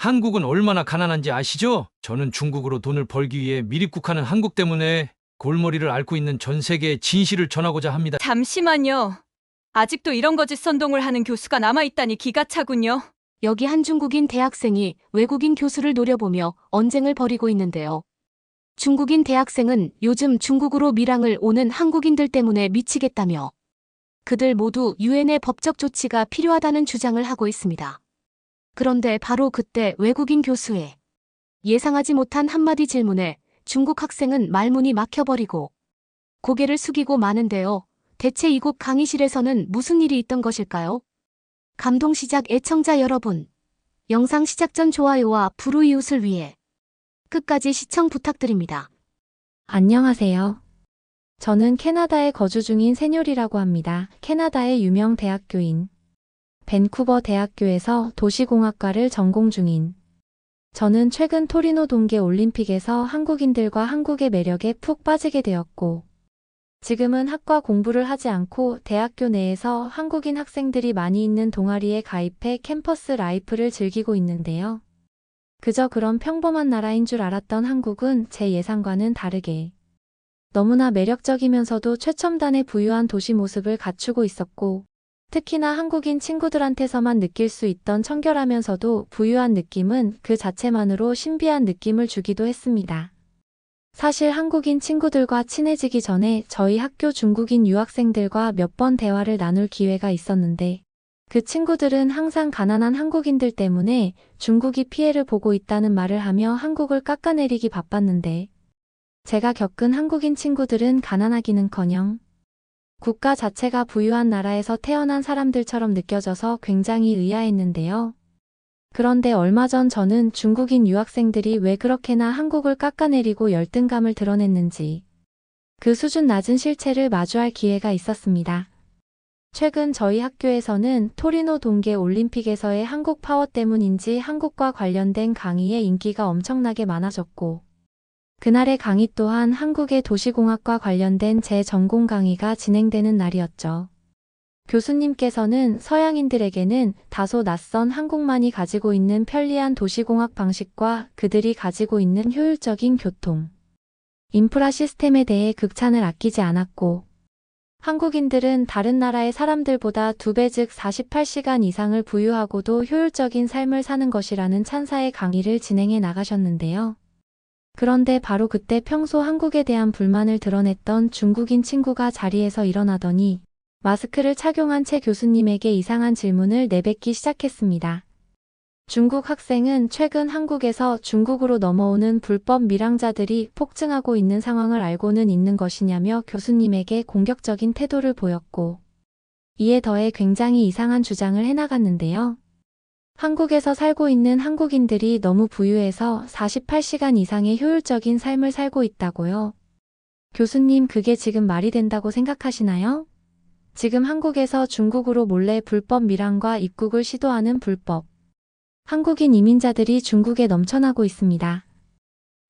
한국은 얼마나 가난한지 아시죠? 저는 중국으로 돈을 벌기 위해 미립국하는 한국 때문에 골머리를 앓고 있는 전 세계에 진실을 전하고자 합니다. 잠시만요. 아직도 이런 거짓 선동을 하는 교수가 남아있다니 기가 차군요. 여기 한 중국인 대학생이 외국인 교수를 노려보며 언쟁을 벌이고 있는데요. 중국인 대학생은 요즘 중국으로 밀항을 오는 한국인들 때문에 미치겠다며 그들 모두 유엔의 법적 조치가 필요하다는 주장을 하고 있습니다. 그런데 바로 그때 외국인 교수의 예상하지 못한 한마디 질문에 중국 학생은 말문이 막혀버리고 고개를 숙이고 마는데요. 대체 이곳 강의실에서는 무슨 일이 있던 것일까요? 감동시작 애청자 여러분, 영상 시작 전 좋아요와 불우이웃을 위해 끝까지 시청 부탁드립니다. 안녕하세요. 저는 캐나다에 거주 중인 세뇨리라고 합니다. 캐나다의 유명 대학교인 밴쿠버 대학교에서 도시공학과를 전공 중인 저는 최근 토리노 동계 올림픽에서 한국인들과 한국의 매력에 푹 빠지게 되었고 지금은 학과 공부를 하지 않고 대학교 내에서 한국인 학생들이 많이 있는 동아리에 가입해 캠퍼스 라이프를 즐기고 있는데요. 그저 그런 평범한 나라인 줄 알았던 한국은 제 예상과는 다르게 너무나 매력적이면서도 최첨단의 부유한 도시 모습을 갖추고 있었고 특히나 한국인 친구들한테서만 느낄 수 있던 청결하면서도 부유한 느낌은 그 자체만으로 신비한 느낌을 주기도 했습니다. 사실 한국인 친구들과 친해지기 전에 저희 학교 중국인 유학생들과 몇 번 대화를 나눌 기회가 있었는데 그 친구들은 항상 가난한 한국인들 때문에 중국이 피해를 보고 있다는 말을 하며 한국을 깎아내리기 바빴는데 제가 겪은 한국인 친구들은 가난하기는커녕 국가 자체가 부유한 나라에서 태어난 사람들처럼 느껴져서 굉장히 의아했는데요. 그런데 얼마 전 저는 중국인 유학생들이 왜 그렇게나 한국을 깎아내리고 열등감을 드러냈는지 그 수준 낮은 실체를 마주할 기회가 있었습니다. 최근 저희 학교에서는 토리노 동계 올림픽에서의 한국 파워 때문인지 한국과 관련된 강의에 인기가 엄청나게 많아졌고 그날의 강의 또한 한국의 도시공학과 관련된 제 전공 강의가 진행되는 날이었죠. 교수님께서는 서양인들에게는 다소 낯선 한국만이 가지고 있는 편리한 도시공학 방식과 그들이 가지고 있는 효율적인 교통, 인프라 시스템에 대해 극찬을 아끼지 않았고 한국인들은 다른 나라의 사람들보다 2배 즉 48시간 이상을 부유하고도 효율적인 삶을 사는 것이라는 찬사의 강의를 진행해 나가셨는데요. 그런데 바로 그때 평소 한국에 대한 불만을 드러냈던 중국인 친구가 자리에서 일어나더니 마스크를 착용한 채 교수님에게 이상한 질문을 내뱉기 시작했습니다. 중국 학생은 최근 한국에서 중국으로 넘어오는 불법 밀항자들이 폭증하고 있는 상황을 알고는 있는 것이냐며 교수님에게 공격적인 태도를 보였고 이에 더해 굉장히 이상한 주장을 해나갔는데요. 한국에서 살고 있는 한국인들이 너무 부유해서 48시간 이상의 효율적인 삶을 살고 있다고요. 교수님, 그게 지금 말이 된다고 생각하시나요? 지금 한국에서 중국으로 몰래 불법 밀항과 입국을 시도하는 불법 한국인 이민자들이 중국에 넘쳐나고 있습니다.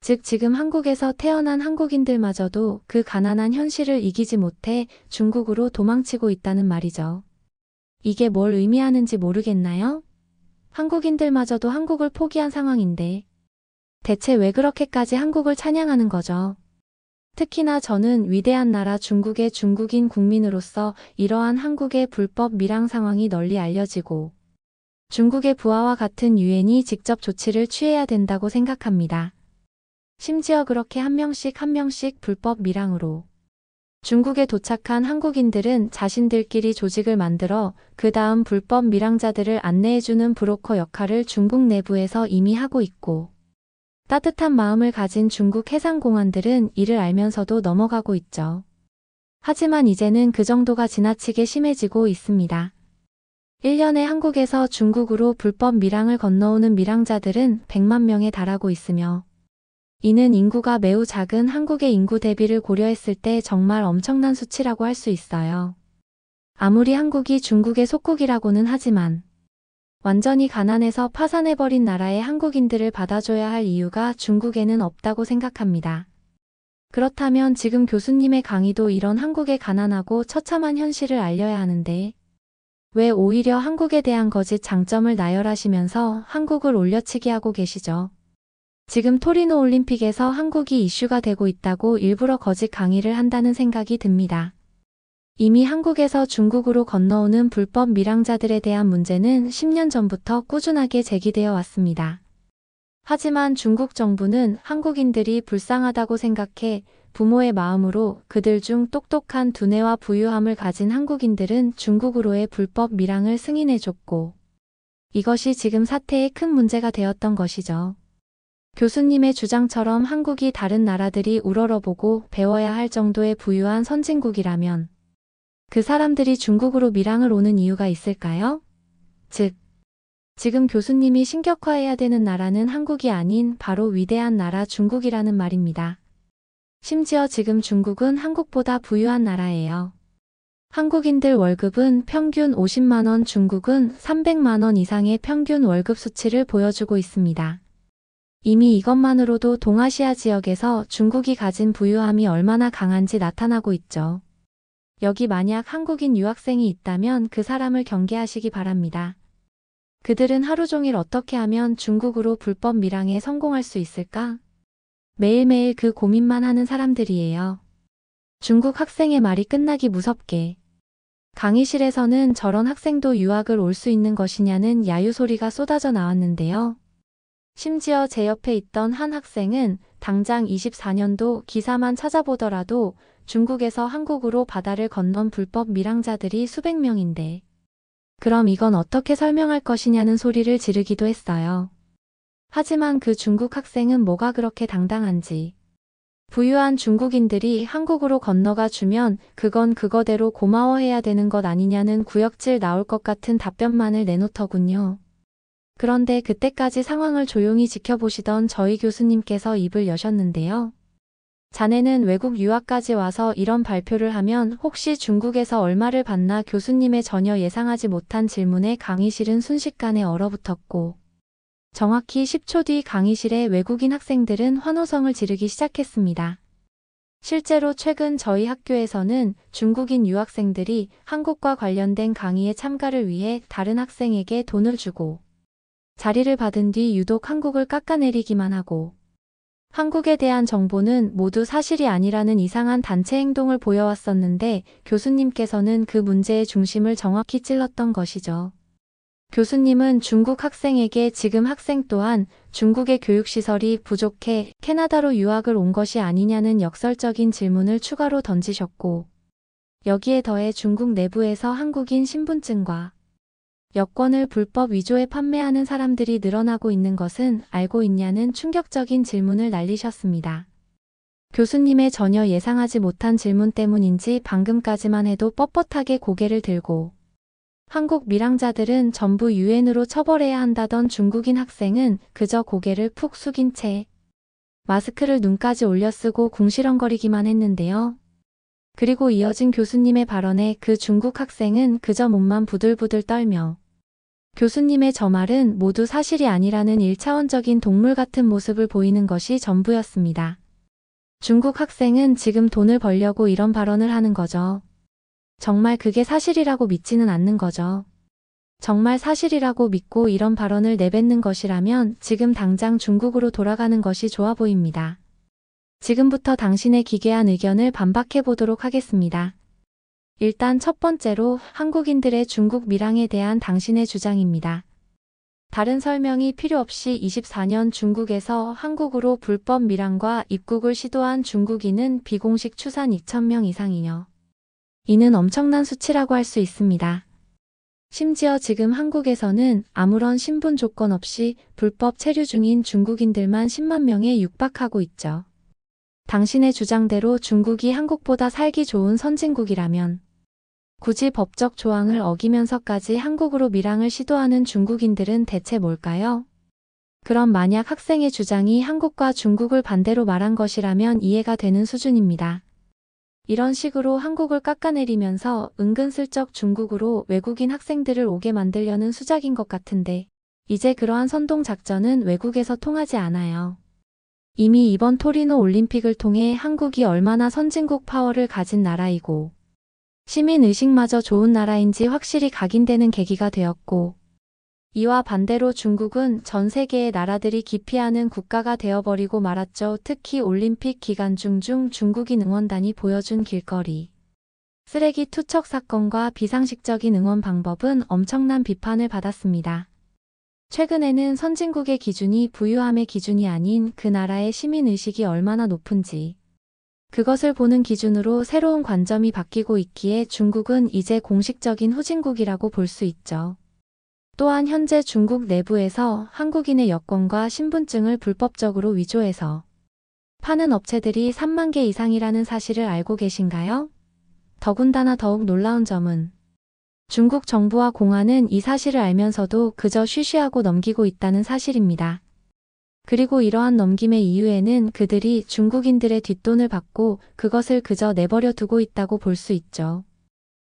즉 지금 한국에서 태어난 한국인들마저도 그 가난한 현실을 이기지 못해 중국으로 도망치고 있다는 말이죠. 이게 뭘 의미하는지 모르겠나요? 한국인들마저도 한국을 포기한 상황인데 대체 왜 그렇게까지 한국을 찬양하는 거죠? 특히나 저는 위대한 나라 중국의 중국인 국민으로서 이러한 한국의 불법 밀항 상황이 널리 알려지고 중국의 부하와 같은 유엔이 직접 조치를 취해야 된다고 생각합니다. 심지어 그렇게 한 명씩 불법 밀항으로 중국에 도착한 한국인들은 자신들끼리 조직을 만들어 그 다음 불법 밀항자들을 안내해주는 브로커 역할을 중국 내부에서 이미 하고 있고 따뜻한 마음을 가진 중국 해상공안들은 이를 알면서도 넘어가고 있죠. 하지만 이제는 그 정도가 지나치게 심해지고 있습니다. 1년에 한국에서 중국으로 불법 밀항을 건너오는 밀항자들은 100만 명에 달하고 있으며 이는 인구가 매우 작은 한국의 인구 대비를 고려했을 때 정말 엄청난 수치라고 할 수 있어요. 아무리 한국이 중국의 속국이라고는 하지만 완전히 가난해서 파산해버린 나라의 한국인들을 받아줘야 할 이유가 중국에는 없다고 생각합니다. 그렇다면 지금 교수님의 강의도 이런 한국의 가난하고 처참한 현실을 알려야 하는데 왜 오히려 한국에 대한 거짓 장점을 나열하시면서 한국을 올려치기 하고 계시죠? 지금 토리노 올림픽에서 한국이 이슈가 되고 있다고 일부러 거짓 강의를 한다는 생각이 듭니다. 이미 한국에서 중국으로 건너오는 불법 밀항자들에 대한 문제는 10년 전부터 꾸준하게 제기되어 왔습니다. 하지만 중국 정부는 한국인들이 불쌍하다고 생각해 부모의 마음으로 그들 중 똑똑한 두뇌와 부유함을 가진 한국인들은 중국으로의 불법 밀항을 승인해줬고, 이것이 지금 사태의 큰 문제가 되었던 것이죠. 교수님의 주장처럼 한국이 다른 나라들이 우러러보고 배워야 할 정도의 부유한 선진국이라면 그 사람들이 중국으로 밀항을 오는 이유가 있을까요? 즉, 지금 교수님이 신격화해야 되는 나라는 한국이 아닌 바로 위대한 나라 중국이라는 말입니다. 심지어 지금 중국은 한국보다 부유한 나라예요. 한국인들 월급은 평균 50만 원, 중국은 300만 원 이상의 평균 월급 수치를 보여주고 있습니다. 이미 이것만으로도 동아시아 지역에서 중국이 가진 부유함이 얼마나 강한지 나타나고 있죠. 여기 만약 한국인 유학생이 있다면 그 사람을 경계하시기 바랍니다. 그들은 하루 종일 어떻게 하면 중국으로 불법 밀항에 성공할 수 있을까? 매일매일 그 고민만 하는 사람들이에요. 중국 학생의 말이 끝나기 무섭게. 강의실에서는 저런 학생도 유학을 올 수 있는 것이냐는 야유 소리가 쏟아져 나왔는데요. 심지어 제 옆에 있던 한 학생은 당장 24년도 기사만 찾아보더라도 중국에서 한국으로 바다를 건넌 불법 밀항자들이 수백 명인데 그럼 이건 어떻게 설명할 것이냐는 소리를 지르기도 했어요. 하지만 그 중국 학생은 뭐가 그렇게 당당한지. 부유한 중국인들이 한국으로 건너가 주면 그건 그거대로 고마워해야 되는 것 아니냐는 구역질 나올 것 같은 답변만을 내놓더군요. 그런데 그때까지 상황을 조용히 지켜보시던 저희 교수님께서 입을 여셨는데요. 자네는 외국 유학까지 와서 이런 발표를 하면 혹시 중국에서 얼마를 받나 교수님의 전혀 예상하지 못한 질문에 강의실은 순식간에 얼어붙었고 정확히 10초 뒤 강의실의 외국인 학생들은 환호성을 지르기 시작했습니다. 실제로 최근 저희 학교에서는 중국인 유학생들이 한국과 관련된 강의에 참가를 위해 다른 학생에게 돈을 주고 자리를 받은 뒤 유독 한국을 깎아내리기만 하고 한국에 대한 정보는 모두 사실이 아니라는 이상한 단체 행동을 보여왔었는데 교수님께서는 그 문제의 중심을 정확히 찔렀던 것이죠. 교수님은 중국 학생에게 지금 학생 또한 중국의 교육시설이 부족해 캐나다로 유학을 온 것이 아니냐는 역설적인 질문을 추가로 던지셨고 여기에 더해 중국 내부에서 한국인 신분증과 여권을 불법 위조해 판매하는 사람들이 늘어나고 있는 것은 알고 있냐는 충격적인 질문을 날리셨습니다. 교수님의 전혀 예상하지 못한 질문 때문인지 방금까지만 해도 뻣뻣하게 고개를 들고 한국 밀항자들은 전부 유엔으로 처벌해야 한다던 중국인 학생은 그저 고개를 푹 숙인 채 마스크를 눈까지 올려 쓰고 궁시렁거리기만 했는데요. 그리고 이어진 교수님의 발언에 그 중국 학생은 그저 몸만 부들부들 떨며 교수님의 저 말은 모두 사실이 아니라는 1차원적인 동물 같은 모습을 보이는 것이 전부였습니다. 중국 학생은 지금 돈을 벌려고 이런 발언을 하는 거죠. 정말 그게 사실이라고 믿지는 않는 거죠. 정말 사실이라고 믿고 이런 발언을 내뱉는 것이라면 지금 당장 중국으로 돌아가는 것이 좋아 보입니다. 지금부터 당신의 기괴한 의견을 반박해 보도록 하겠습니다. 일단 첫 번째로 한국인들의 중국 밀항에 대한 당신의 주장입니다. 다른 설명이 필요 없이 24년 중국에서 한국으로 불법 밀항과 입국을 시도한 중국인은 비공식 추산 2,000명 이상이며 이는 엄청난 수치라고 할 수 있습니다. 심지어 지금 한국에서는 아무런 신분 조건 없이 불법 체류 중인 중국인들만 10만 명에 육박하고 있죠. 당신의 주장대로 중국이 한국보다 살기 좋은 선진국이라면 굳이 법적 조항을 어기면서까지 한국으로 밀항을 시도하는 중국인들은 대체 뭘까요? 그럼 만약 학생의 주장이 한국과 중국을 반대로 말한 것이라면 이해가 되는 수준입니다. 이런 식으로 한국을 깎아내리면서 은근슬쩍 중국으로 외국인 학생들을 오게 만들려는 수작인 것 같은데 이제 그러한 선동 작전은 외국에서 통하지 않아요. 이미 이번 토리노 올림픽을 통해 한국이 얼마나 선진국 파워를 가진 나라이고 시민의식마저 좋은 나라인지 확실히 각인되는 계기가 되었고, 이와 반대로 중국은 전 세계의 나라들이 기피하는 국가가 되어버리고 말았죠. 특히 올림픽 기간 중 중국인 응원단이 보여준 길거리 쓰레기 투척 사건과 비상식적인 응원 방법은 엄청난 비판을 받았습니다. 최근에는 선진국의 기준이 부유함의 기준이 아닌 그 나라의 시민의식이 얼마나 높은지, 그것을 보는 기준으로 새로운 관점이 바뀌고 있기에 중국은 이제 공식적인 후진국이라고 볼 수 있죠. 또한 현재 중국 내부에서 한국인의 여권과 신분증을 불법적으로 위조해서 파는 업체들이 3만 개 이상이라는 사실을 알고 계신가요? 더군다나 더욱 놀라운 점은 중국 정부와 공안은 이 사실을 알면서도 그저 쉬쉬하고 넘기고 있다는 사실입니다. 그리고 이러한 넘김의 이유에는 그들이 중국인들의 뒷돈을 받고 그것을 그저 내버려 두고 있다고 볼 수 있죠.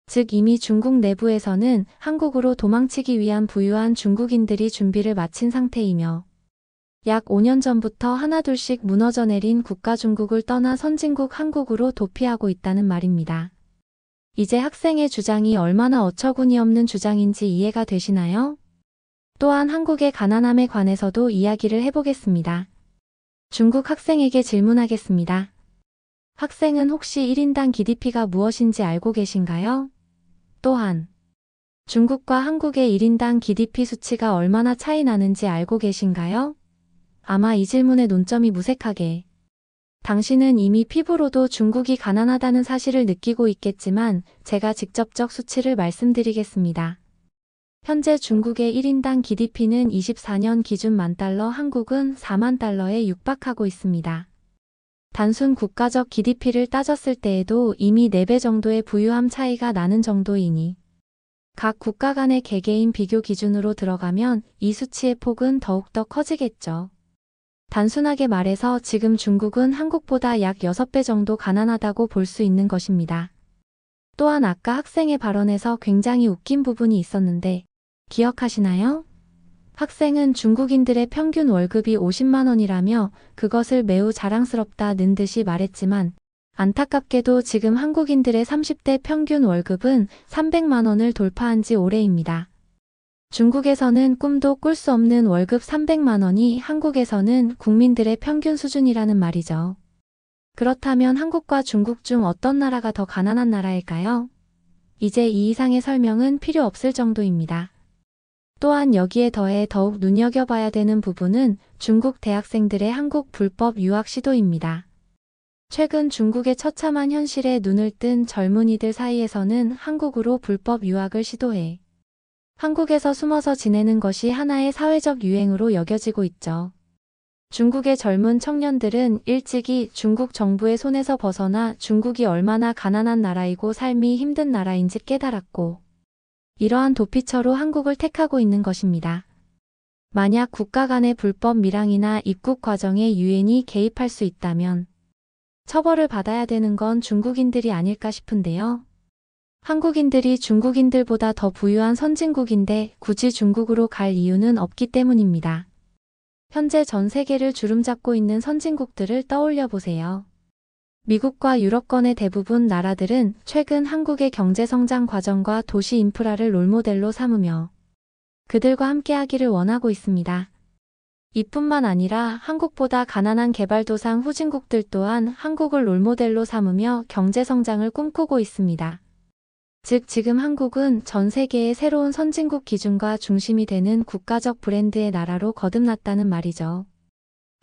즉 이미 중국 내부에서는 한국으로 도망치기 위한 부유한 중국인들이 준비를 마친 상태이며 약 5년 전부터 하나둘씩 무너져 내린 국가 중국을 떠나 선진국 한국으로 도피하고 있다는 말입니다. 이제 학생의 주장이 얼마나 어처구니 없는 주장인지 이해가 되시나요? 또한 한국의 가난함에 관해서도 이야기를 해보겠습니다. 중국 학생에게 질문하겠습니다. 학생은 혹시 1인당 GDP가 무엇인지 알고 계신가요? 또한 중국과 한국의 1인당 GDP 수치가 얼마나 차이 나는지 알고 계신가요? 아마 이 질문의 논점이 무색하게 당신은 이미 피부로도 중국이 가난하다는 사실을 느끼고 있겠지만 제가 직접적 수치를 말씀드리겠습니다. 현재 중국의 1인당 GDP는 24년 기준 $10,000, 한국은 $40,000에 육박하고 있습니다. 단순 국가적 GDP를 따졌을 때에도 이미 4배 정도의 부유함 차이가 나는 정도이니 각 국가 간의 개개인 비교 기준으로 들어가면 이 수치의 폭은 더욱더 커지겠죠. 단순하게 말해서 지금 중국은 한국보다 약 6배 정도 가난하다고 볼 수 있는 것입니다. 또한 아까 학생의 발언에서 굉장히 웃긴 부분이 있었는데 기억하시나요? 학생은 중국인들의 평균 월급이 50만 원이라며 그것을 매우 자랑스럽다는 듯이 말했지만 안타깝게도 지금 한국인들의 30대 평균 월급은 300만 원을 돌파한 지 오래입니다. 중국에서는 꿈도 꿀 수 없는 월급 300만 원이 한국에서는 국민들의 평균 수준이라는 말이죠. 그렇다면 한국과 중국 중 어떤 나라가 더 가난한 나라일까요? 이제 이 이상의 설명은 필요 없을 정도입니다. 또한 여기에 더해 더욱 눈여겨봐야 되는 부분은 중국 대학생들의 한국 불법 유학 시도입니다. 최근 중국의 처참한 현실에 눈을 뜬 젊은이들 사이에서는 한국으로 불법 유학을 시도해 한국에서 숨어서 지내는 것이 하나의 사회적 유행으로 여겨지고 있죠. 중국의 젊은 청년들은 일찍이 중국 정부의 손에서 벗어나 중국이 얼마나 가난한 나라이고 삶이 힘든 나라인지 깨달았고 이러한 도피처로 한국을 택하고 있는 것입니다. 만약 국가 간의 불법 밀항이나 입국 과정에 유엔이 개입할 수 있다면 처벌을 받아야 되는 건 중국인들이 아닐까 싶은데요. 한국인들이 중국인들보다 더 부유한 선진국인데 굳이 중국으로 갈 이유는 없기 때문입니다. 현재 전 세계를 주름잡고 있는 선진국들을 떠올려 보세요. 미국과 유럽권의 대부분 나라들은 최근 한국의 경제성장 과정과 도시 인프라를 롤모델로 삼으며 그들과 함께하기를 원하고 있습니다. 이뿐만 아니라 한국보다 가난한 개발도상 후진국들 또한 한국을 롤모델로 삼으며 경제성장을 꿈꾸고 있습니다. 즉 지금 한국은 전 세계의 새로운 선진국 기준과 중심이 되는 국가적 브랜드의 나라로 거듭났다는 말이죠.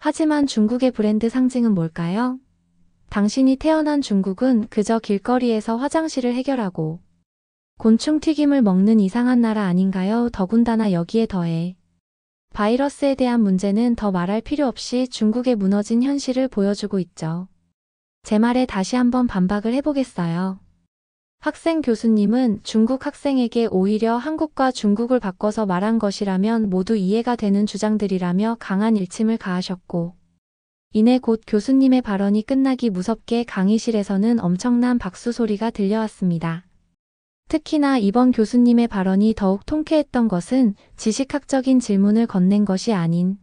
하지만 중국의 브랜드 상징은 뭘까요? 당신이 태어난 중국은 그저 길거리에서 화장실을 해결하고 곤충 튀김을 먹는 이상한 나라 아닌가요? 더군다나 여기에 더해 바이러스에 대한 문제는 더 말할 필요 없이 중국의 무너진 현실을 보여주고 있죠. 제 말에 다시 한번 반박을 해보겠어요. 학생 교수님은 중국 학생에게 오히려 한국과 중국을 바꿔서 말한 것이라면 모두 이해가 되는 주장들이라며 강한 일침을 가하셨고 이내 곧 교수님의 발언이 끝나기 무섭게 강의실에서는 엄청난 박수 소리가 들려왔습니다. 특히나 이번 교수님의 발언이 더욱 통쾌했던 것은 지식학적인 질문을 건넨 것이 아닌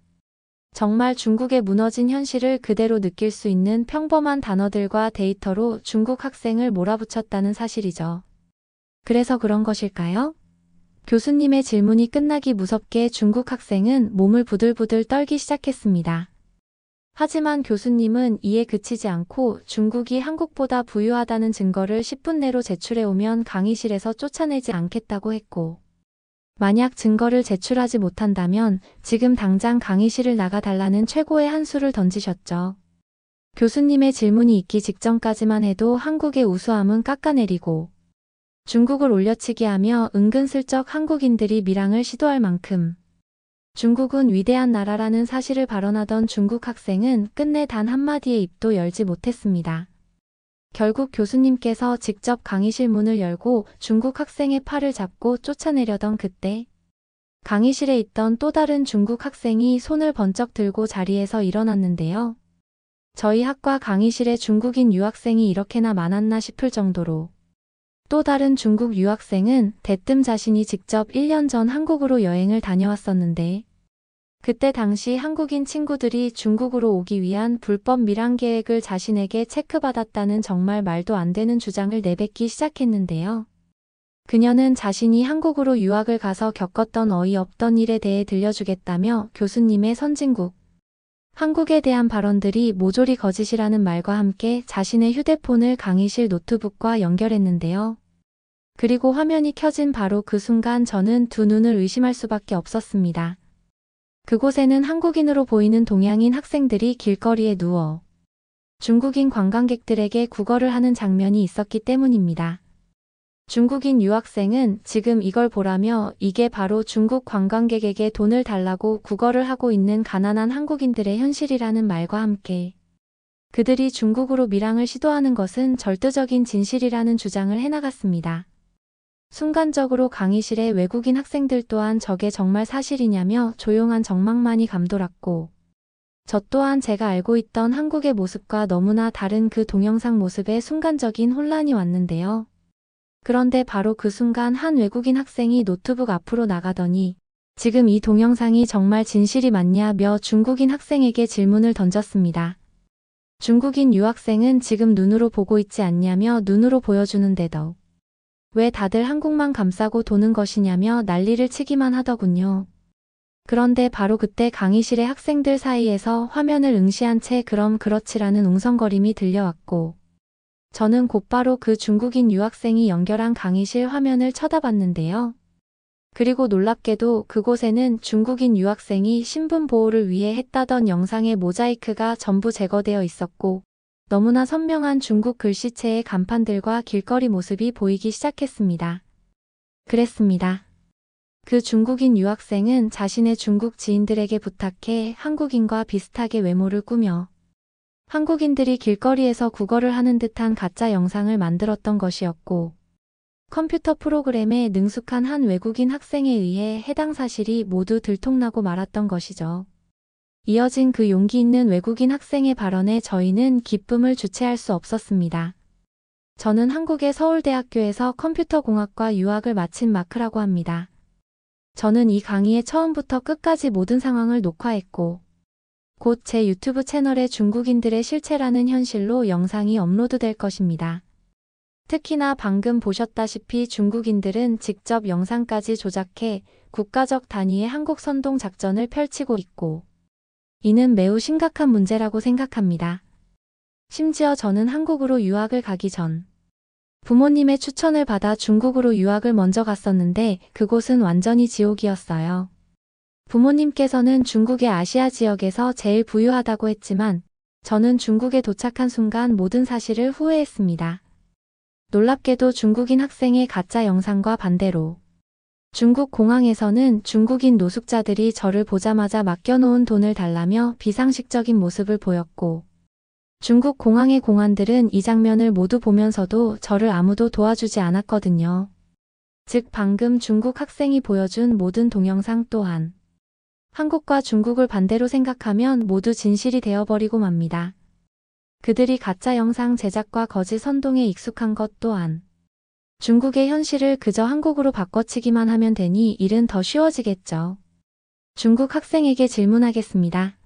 정말 중국의 무너진 현실을 그대로 느낄 수 있는 평범한 단어들과 데이터로 중국 학생을 몰아붙였다는 사실이죠. 그래서 그런 것일까요? 교수님의 질문이 끝나기 무섭게 중국 학생은 몸을 부들부들 떨기 시작했습니다. 하지만 교수님은 이에 그치지 않고 중국이 한국보다 부유하다는 증거를 10분 내로 제출해 오면 강의실에서 쫓아내지 않겠다고 했고, 만약 증거를 제출하지 못한다면 지금 당장 강의실을 나가달라는 최고의 한 수를 던지셨죠. 교수님의 질문이 있기 직전까지만 해도 한국의 우수함은 깎아내리고 중국을 올려치기 하며 은근슬쩍 한국인들이 밀항을 시도할 만큼 중국은 위대한 나라라는 사실을 발언하던 중국 학생은 끝내 단 한마디의 입도 열지 못했습니다. 결국 교수님께서 직접 강의실 문을 열고 중국 학생의 팔을 잡고 쫓아내려던 그때 강의실에 있던 또 다른 중국 학생이 손을 번쩍 들고 자리에서 일어났는데요. 저희 학과 강의실에 중국인 유학생이 이렇게나 많았나 싶을 정도로 또 다른 중국 유학생은 대뜸 자신이 직접 1년 전 한국으로 여행을 다녀왔었는데 그때 당시 한국인 친구들이 중국으로 오기 위한 불법 밀항 계획을 자신에게 체크받았다는 정말 말도 안 되는 주장을 내뱉기 시작했는데요. 그녀는 자신이 한국으로 유학을 가서 겪었던 어이없던 일에 대해 들려주겠다며 교수님의 선진국, 한국에 대한 발언들이 모조리 거짓이라는 말과 함께 자신의 휴대폰을 강의실 노트북과 연결했는데요. 그리고 화면이 켜진 바로 그 순간 저는 두 눈을 의심할 수밖에 없었습니다. 그곳에는 한국인으로 보이는 동양인 학생들이 길거리에 누워 중국인 관광객들에게 구걸을 하는 장면이 있었기 때문입니다. 중국인 유학생은 지금 이걸 보라며 이게 바로 중국 관광객에게 돈을 달라고 구걸을 하고 있는 가난한 한국인들의 현실이라는 말과 함께 그들이 중국으로 밀항을 시도하는 것은 절대적인 진실이라는 주장을 해나갔습니다. 순간적으로 강의실의 외국인 학생들 또한 저게 정말 사실이냐며 조용한 적막만이 감돌았고 저 또한 제가 알고 있던 한국의 모습과 너무나 다른 그 동영상 모습에 순간적인 혼란이 왔는데요. 그런데 바로 그 순간 한 외국인 학생이 노트북 앞으로 나가더니 지금 이 동영상이 정말 진실이 맞냐며 중국인 학생에게 질문을 던졌습니다. 중국인 유학생은 지금 눈으로 보고 있지 않냐며 눈으로 보여주는데도 왜 다들 한국만 감싸고 도는 것이냐며 난리를 치기만 하더군요. 그런데 바로 그때 강의실의 학생들 사이에서 화면을 응시한 채 그럼 그렇지라는 웅성거림이 들려왔고 저는 곧바로 그 중국인 유학생이 연결한 강의실 화면을 쳐다봤는데요. 그리고 놀랍게도 그곳에는 중국인 유학생이 신분 보호를 위해 했다던 영상의 모자이크가 전부 제거되어 있었고 너무나 선명한 중국 글씨체의 간판들과 길거리 모습이 보이기 시작했습니다. 그랬습니다. 그 중국인 유학생은 자신의 중국 지인들에게 부탁해 한국인과 비슷하게 외모를 꾸며 한국인들이 길거리에서 구걸을 하는 듯한 가짜 영상을 만들었던 것이었고 컴퓨터 프로그램에 능숙한 한 외국인 학생에 의해 해당 사실이 모두 들통나고 말았던 것이죠. 이어진 그 용기 있는 외국인 학생의 발언에 저희는 기쁨을 주체할 수 없었습니다. 저는 한국의 서울대학교에서 컴퓨터공학과 유학을 마친 마크라고 합니다. 저는 이 강의의 처음부터 끝까지 모든 상황을 녹화했고 곧 제 유튜브 채널에 중국인들의 실체라는 현실로 영상이 업로드될 것입니다. 특히나 방금 보셨다시피 중국인들은 직접 영상까지 조작해 국가적 단위의 한국 선동 작전을 펼치고 있고 이는 매우 심각한 문제라고 생각합니다. 심지어 저는 한국으로 유학을 가기 전 부모님의 추천을 받아 중국으로 유학을 먼저 갔었는데 그곳은 완전히 지옥이었어요. 부모님께서는 중국의 아시아 지역에서 제일 부유하다고 했지만 저는 중국에 도착한 순간 모든 사실을 후회했습니다. 놀랍게도 중국인 학생의 가짜 영상과 반대로 중국 공항에서는 중국인 노숙자들이 저를 보자마자 맡겨놓은 돈을 달라며 비상식적인 모습을 보였고 중국 공항의 공안들은 이 장면을 모두 보면서도 저를 아무도 도와주지 않았거든요. 즉 방금 중국 학생이 보여준 모든 동영상 또한 한국과 중국을 반대로 생각하면 모두 진실이 되어버리고 맙니다. 그들이 가짜 영상 제작과 거짓 선동에 익숙한 것 또한 중국의 현실을 그저 한국으로 바꿔치기만 하면 되니 일은 더 쉬워지겠죠. 중국 학생에게 질문하겠습니다.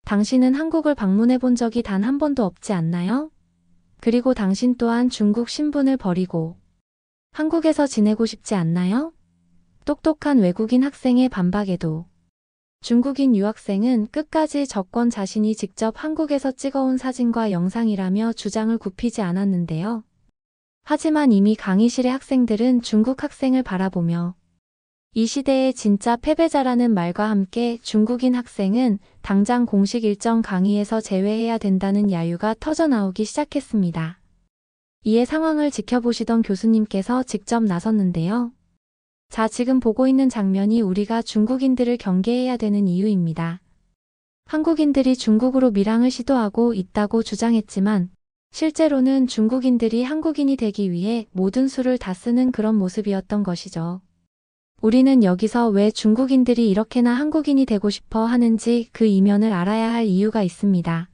당신은 한국을 방문해 본 적이 단 한 번도 없지 않나요? 그리고 당신 또한 중국 신분을 버리고 한국에서 지내고 싶지 않나요? 똑똑한 외국인 학생의 반박에도 중국인 유학생은 끝까지 저권 자신이 직접 한국에서 찍어온 사진과 영상이라며 주장을 굽히지 않았는데요. 하지만 이미 강의실의 학생들은 중국 학생을 바라보며 이 시대의 진짜 패배자라는 말과 함께 중국인 학생은 당장 공식 일정 강의에서 제외해야 된다는 야유가 터져나오기 시작했습니다. 이에 상황을 지켜보시던 교수님께서 직접 나섰는데요. 자, 지금 보고 있는 장면이 우리가 중국인들을 경계해야 되는 이유입니다. 한국인들이 중국으로 밀항을 시도하고 있다고 주장했지만 실제로는 중국인들이 한국인이 되기 위해 모든 수를 다 쓰는 그런 모습이었던 것이죠. 우리는 여기서 왜 중국인들이 이렇게나 한국인이 되고 싶어 하는지 그 이면을 알아야 할 이유가 있습니다.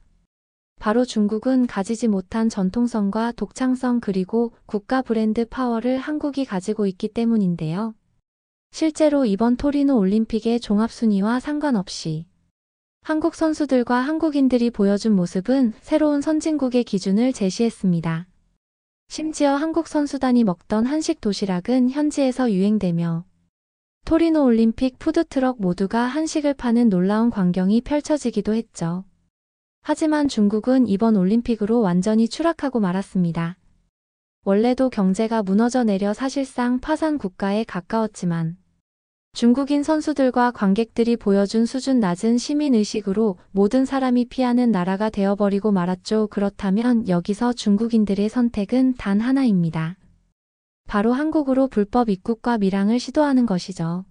바로 중국은 가지지 못한 전통성과 독창성 그리고 국가 브랜드 파워를 한국이 가지고 있기 때문인데요. 실제로 이번 토리노 올림픽의 종합순위와 상관없이 한국 선수들과 한국인들이 보여준 모습은 새로운 선진국의 기준을 제시했습니다. 심지어 한국 선수단이 먹던 한식 도시락은 현지에서 유행되며 토리노 올림픽 푸드트럭 모두가 한식을 파는 놀라운 광경이 펼쳐지기도 했죠. 하지만 중국은 이번 올림픽으로 완전히 추락하고 말았습니다. 원래도 경제가 무너져 내려 사실상 파산 국가에 가까웠지만 중국인 선수들과 관객들이 보여준 수준 낮은 시민의식으로 모든 사람이 피하는 나라가 되어버리고 말았죠. 그렇다면 여기서 중국인들의 선택은 단 하나입니다. 바로 한국으로 불법 입국과 밀항을 시도하는 것이죠.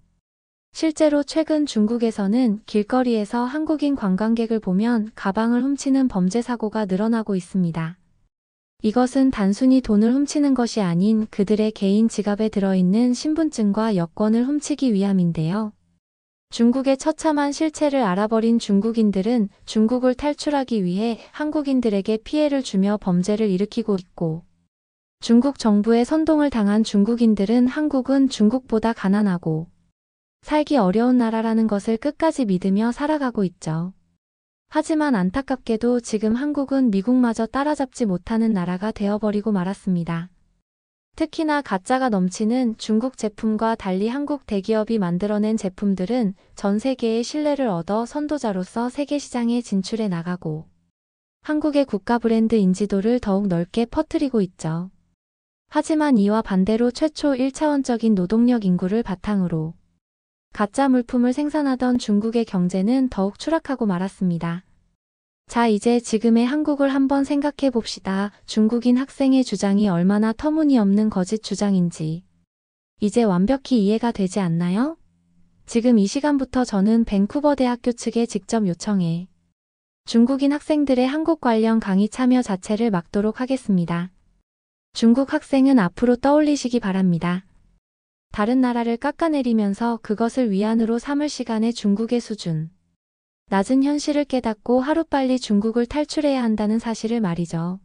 실제로 최근 중국에서는 길거리에서 한국인 관광객을 보면 가방을 훔치는 범죄 사고가 늘어나고 있습니다. 이것은 단순히 돈을 훔치는 것이 아닌 그들의 개인 지갑에 들어있는 신분증과 여권을 훔치기 위함인데요. 중국의 처참한 실체를 알아버린 중국인들은 중국을 탈출하기 위해 한국인들에게 피해를 주며 범죄를 일으키고 있고, 중국 정부의 선동을 당한 중국인들은 한국은 중국보다 가난하고 살기 어려운 나라라는 것을 끝까지 믿으며 살아가고 있죠. 하지만 안타깝게도 지금 한국은 미국마저 따라잡지 못하는 나라가 되어버리고 말았습니다. 특히나 가짜가 넘치는 중국 제품과 달리 한국 대기업이 만들어낸 제품들은 전 세계의 신뢰를 얻어 선도자로서 세계 시장에 진출해 나가고 한국의 국가 브랜드 인지도를 더욱 넓게 퍼뜨리고 있죠. 하지만 이와 반대로 최초 1차원적인 노동력 인구를 바탕으로 가짜 물품을 생산하던 중국의 경제는 더욱 추락하고 말았습니다. 자, 이제 지금의 한국을 한번 생각해 봅시다. 중국인 학생의 주장이 얼마나 터무니없는 거짓 주장인지 이제 완벽히 이해가 되지 않나요? 지금 이 시간부터 저는 밴쿠버 대학교 측에 직접 요청해 중국인 학생들의 한국 관련 강의 참여 자체를 막도록 하겠습니다. 중국 학생은 앞으로 떠올리시기 바랍니다. 다른 나라를 깎아내리면서 그것을 위안으로 삼을 시간에 중국의 수준, 낮은 현실을 깨닫고 하루빨리 중국을 탈출해야 한다는 사실을 말이죠.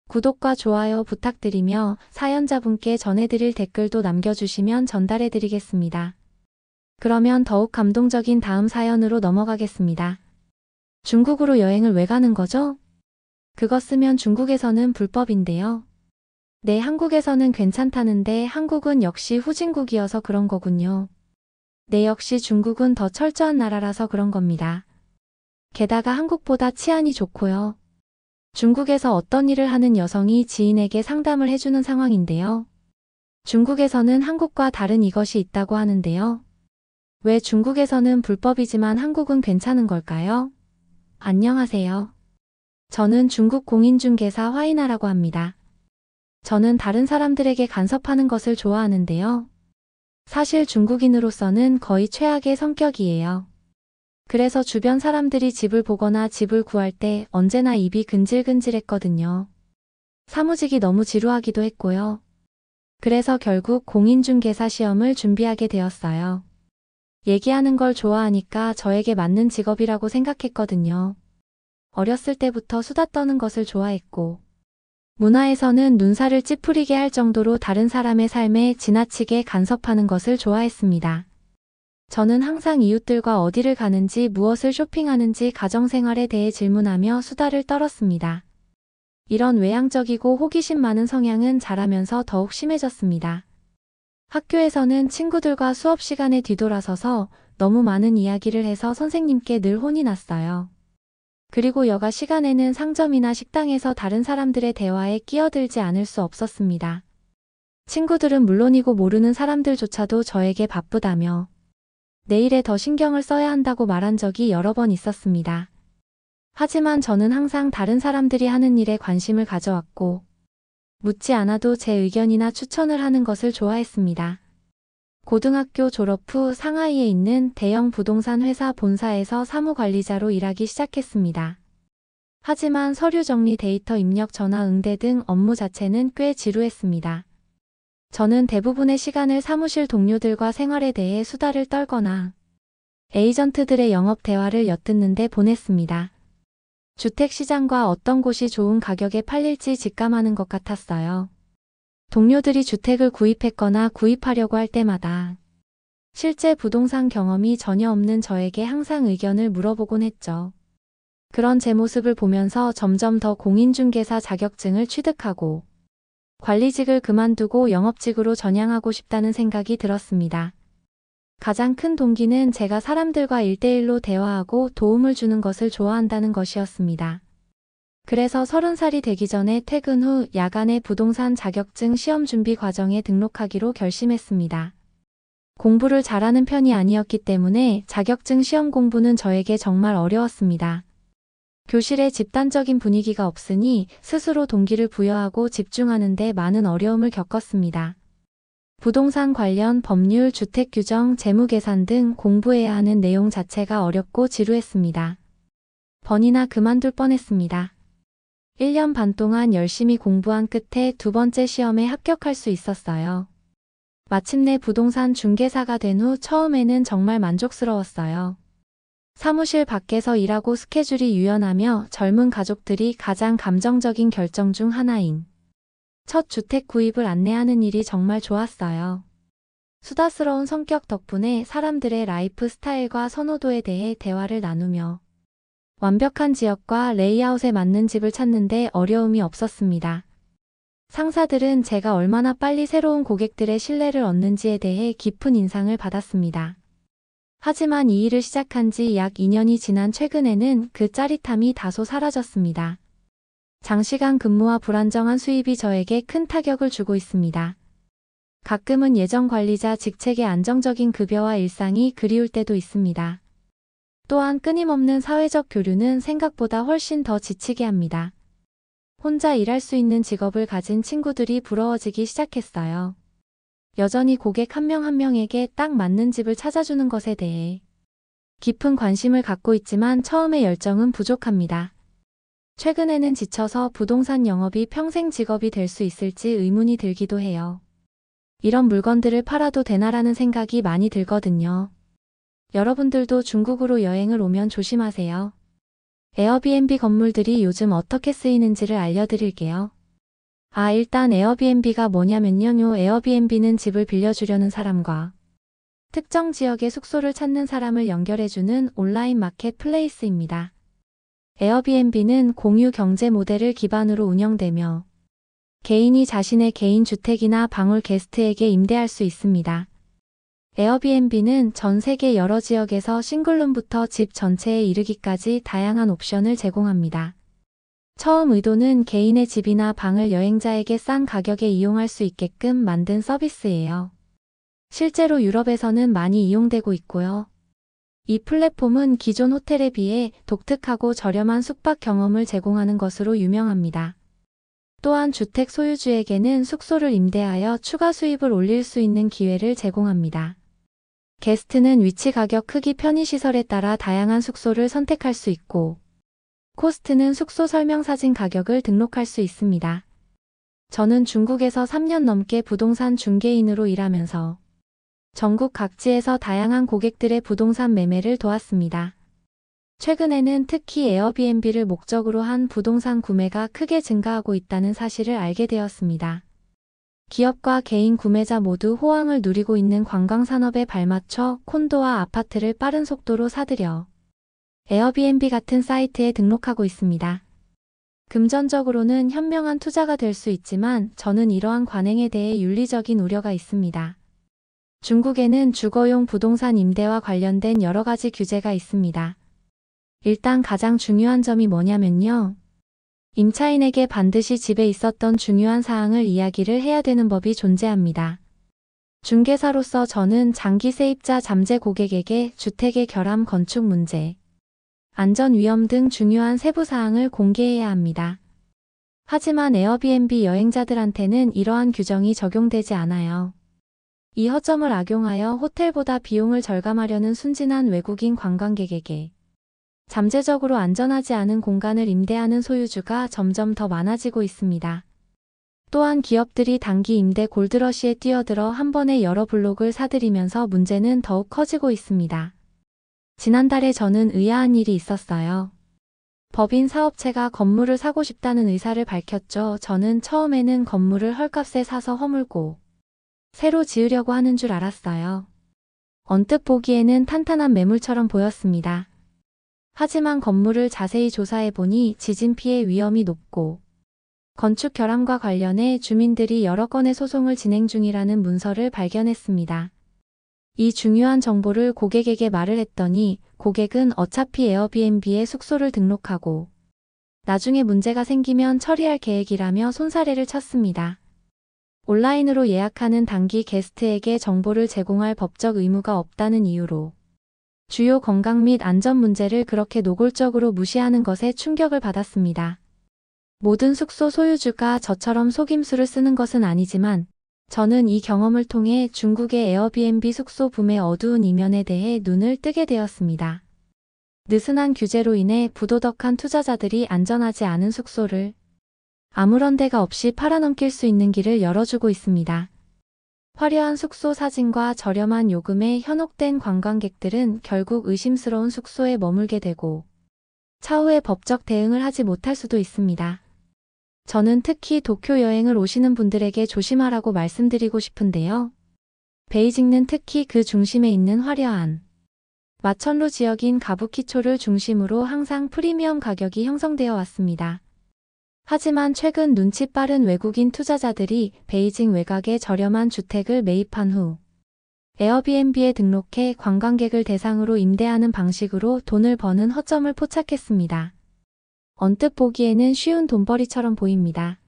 구독과 좋아요 부탁드리며 사연자분께 전해드릴 댓글도 남겨주시면 전달해드리겠습니다. 그러면 더욱 감동적인 다음 사연으로 넘어가겠습니다. 중국으로 여행을 왜 가는 거죠? 그거 쓰면 중국에서는 불법인데요. 네, 한국에서는 괜찮다는데 한국은 역시 후진국이어서 그런 거군요. 네, 역시 중국은 더 철저한 나라라서 그런 겁니다. 게다가 한국보다 치안이 좋고요. 중국에서 어떤 일을 하는 여성이 지인에게 상담을 해주는 상황인데요. 중국에서는 한국과 다른 이것이 있다고 하는데요. 왜 중국에서는 불법이지만 한국은 괜찮은 걸까요? 안녕하세요. 저는 중국 공인중개사 화이나라고 합니다. 저는 다른 사람들에게 간섭하는 것을 좋아하는데요. 사실 중국인으로서는 거의 최악의 성격이에요. 그래서 주변 사람들이 집을 보거나 집을 구할 때 언제나 입이 근질근질했거든요. 사무직이 너무 지루하기도 했고요. 그래서 결국 공인중개사 시험을 준비하게 되었어요. 얘기하는 걸 좋아하니까 저에게 맞는 직업이라고 생각했거든요. 어렸을 때부터 수다 떠는 것을 좋아했고, 문화에서는 눈살을 찌푸리게 할 정도로 다른 사람의 삶에 지나치게 간섭하는 것을 좋아했습니다. 저는 항상 이웃들과 어디를 가는지 무엇을 쇼핑하는지 가정생활에 대해 질문하며 수다를 떨었습니다. 이런 외향적이고 호기심 많은 성향은 자라면서 더욱 심해졌습니다. 학교에서는 친구들과 수업 시간에 뒤돌아서서 너무 많은 이야기를 해서 선생님께 늘 혼이 났어요. 그리고 여가 시간에는 상점이나 식당에서 다른 사람들의 대화에 끼어들지 않을 수 없었습니다. 친구들은 물론이고 모르는 사람들조차도 저에게 바쁘다며 내일에 더 신경을 써야 한다고 말한 적이 여러 번 있었습니다. 하지만 저는 항상 다른 사람들이 하는 일에 관심을 가져왔고 묻지 않아도 제 의견이나 추천을 하는 것을 좋아했습니다. 고등학교 졸업 후 상하이에 있는 대형 부동산 회사 본사에서 사무관리자로 일하기 시작했습니다. 하지만 서류 정리, 데이터 입력, 전화 응대 등 업무 자체는 꽤 지루했습니다. 저는 대부분의 시간을 사무실 동료들과 생활에 대해 수다를 떨거나 에이전트들의 영업 대화를 엿듣는 데 보냈습니다. 주택시장과 어떤 곳이 좋은 가격에 팔릴지 직감하는 것 같았어요. 동료들이 주택을 구입했거나 구입하려고 할 때마다 실제 부동산 경험이 전혀 없는 저에게 항상 의견을 물어보곤 했죠. 그런 제 모습을 보면서 점점 더 공인중개사 자격증을 취득하고 관리직을 그만두고 영업직으로 전향하고 싶다는 생각이 들었습니다. 가장 큰 동기는 제가 사람들과 1대1로 대화하고 도움을 주는 것을 좋아한다는 것이었습니다. 그래서 30살이 되기 전에 퇴근 후 야간에 부동산 자격증 시험 준비 과정에 등록하기로 결심했습니다. 공부를 잘하는 편이 아니었기 때문에 자격증 시험 공부는 저에게 정말 어려웠습니다. 교실에 집단적인 분위기가 없으니 스스로 동기를 부여하고 집중하는 데 많은 어려움을 겪었습니다. 부동산 관련 법률, 주택 규정, 재무 계산 등 공부해야 하는 내용 자체가 어렵고 지루했습니다. 번이나 그만둘 뻔했습니다. 1년 반 동안 열심히 공부한 끝에 두 번째 시험에 합격할 수 있었어요. 마침내 부동산 중개사가 된 후 처음에는 정말 만족스러웠어요. 사무실 밖에서 일하고 스케줄이 유연하며 젊은 가족들이 가장 감정적인 결정 중 하나인 첫 주택 구입을 안내하는 일이 정말 좋았어요. 수다스러운 성격 덕분에 사람들의 라이프 스타일과 선호도에 대해 대화를 나누며 완벽한 지역과 레이아웃에 맞는 집을 찾는 데 어려움이 없었습니다. 상사들은 제가 얼마나 빨리 새로운 고객들의 신뢰를 얻는지에 대해 깊은 인상을 받았습니다. 하지만 이 일을 시작한 지 약 2년이 지난 최근에는 그 짜릿함이 다소 사라졌습니다. 장시간 근무와 불안정한 수입이 저에게 큰 타격을 주고 있습니다. 가끔은 예전 관리자 직책의 안정적인 급여와 일상이 그리울 때도 있습니다. 또한 끊임없는 사회적 교류는 생각보다 훨씬 더 지치게 합니다. 혼자 일할 수 있는 직업을 가진 친구들이 부러워지기 시작했어요. 여전히 고객 한 명 한 명에게 딱 맞는 집을 찾아주는 것에 대해 깊은 관심을 갖고 있지만 처음의 열정은 부족합니다. 최근에는 지쳐서 부동산 영업이 평생 직업이 될 수 있을지 의문이 들기도 해요. 이런 물건들을 팔아도 되나라는 생각이 많이 들거든요. 여러분들도 중국으로 여행을 오면 조심하세요. 에어비앤비 건물들이 요즘 어떻게 쓰이는지를 알려드릴게요. 일단 에어비앤비가 뭐냐면요. 에어비앤비는 집을 빌려주려는 사람과 특정 지역의 숙소를 찾는 사람을 연결해주는 온라인 마켓플레이스입니다. 에어비앤비는 공유 경제 모델을 기반으로 운영되며 개인이 자신의 개인 주택이나 방을 게스트에게 임대할 수 있습니다. 에어비앤비는 전 세계 여러 지역에서 싱글룸부터 집 전체에 이르기까지 다양한 옵션을 제공합니다. 처음 의도는 개인의 집이나 방을 여행자에게 싼 가격에 이용할 수 있게끔 만든 서비스예요. 실제로 유럽에서는 많이 이용되고 있고요. 이 플랫폼은 기존 호텔에 비해 독특하고 저렴한 숙박 경험을 제공하는 것으로 유명합니다. 또한 주택 소유주에게는 숙소를 임대하여 추가 수입을 올릴 수 있는 기회를 제공합니다. 게스트는 위치, 가격, 크기, 편의시설에 따라 다양한 숙소를 선택할 수 있고 코스트는 숙소 설명 사진 가격을 등록할 수 있습니다. 저는 중국에서 3년 넘게 부동산 중개인으로 일하면서 전국 각지에서 다양한 고객들의 부동산 매매를 도왔습니다. 최근에는 특히 에어비앤비를 목적으로 한 부동산 구매가 크게 증가하고 있다는 사실을 알게 되었습니다. 기업과 개인 구매자 모두 호황을 누리고 있는 관광산업에 발맞춰 콘도와 아파트를 빠른 속도로 사들여 에어비앤비 같은 사이트에 등록하고 있습니다. 금전적으로는 현명한 투자가 될 수 있지만 저는 이러한 관행에 대해 윤리적인 우려가 있습니다. 중국에는 주거용 부동산 임대와 관련된 여러 가지 규제가 있습니다. 일단 가장 중요한 점이 뭐냐면요. 임차인에게 반드시 집에 있었던 중요한 사항을 이야기를 해야 되는 법이 존재합니다. 중개사로서 저는 장기 세입자 잠재 고객에게 주택의 결함 건축 문제, 안전 위험 등 중요한 세부 사항을 공개해야 합니다. 하지만 에어비앤비 여행자들한테는 이러한 규정이 적용되지 않아요. 이 허점을 악용하여 호텔보다 비용을 절감하려는 순진한 외국인 관광객에게 잠재적으로 안전하지 않은 공간을 임대하는 소유주가 점점 더 많아지고 있습니다. 또한 기업들이 단기 임대 골드러시에 뛰어들어 한 번에 여러 블록을 사들이면서 문제는 더욱 커지고 있습니다. 지난달에 저는 의아한 일이 있었어요. 법인 사업체가 건물을 사고 싶다는 의사를 밝혔죠. 저는 처음에는 건물을 헐값에 사서 허물고 새로 지으려고 하는 줄 알았어요. 언뜻 보기에는 탄탄한 매물처럼 보였습니다. 하지만 건물을 자세히 조사해보니 지진 피해 위험이 높고 건축 결함과 관련해 주민들이 여러 건의 소송을 진행 중이라는 문서를 발견했습니다. 이 중요한 정보를 고객에게 말을 했더니 고객은 어차피 에어비앤비에 숙소를 등록하고 나중에 문제가 생기면 처리할 계획이라며 손사래를 쳤습니다. 온라인으로 예약하는 단기 게스트에게 정보를 제공할 법적 의무가 없다는 이유로 주요 건강 및 안전 문제를 그렇게 노골적으로 무시하는 것에 충격을 받았습니다. 모든 숙소 소유주가 저처럼 속임수를 쓰는 것은 아니지만 저는 이 경험을 통해 중국의 에어비앤비 숙소 붐의 어두운 이면에 대해 눈을 뜨게 되었습니다. 느슨한 규제로 인해 부도덕한 투자자들이 안전하지 않은 숙소를 아무런 데가 없이 팔아넘길 수 있는 길을 열어주고 있습니다. 화려한 숙소 사진과 저렴한 요금에 현혹된 관광객들은 결국 의심스러운 숙소에 머물게 되고 차후에 법적 대응을 하지 못할 수도 있습니다. 저는 특히 도쿄 여행을 오시는 분들에게 조심하라고 말씀드리고 싶은데요. 베이징은 특히 그 중심에 있는 화려한 마천루 지역인 가부키초를 중심으로 항상 프리미엄 가격이 형성되어 왔습니다. 하지만 최근 눈치 빠른 외국인 투자자들이 베이징 외곽에 저렴한 주택을 매입한 후 에어비앤비에 등록해 관광객을 대상으로 임대하는 방식으로 돈을 버는 허점을 포착했습니다. 언뜻 보기에는 쉬운 돈벌이처럼 보입니다.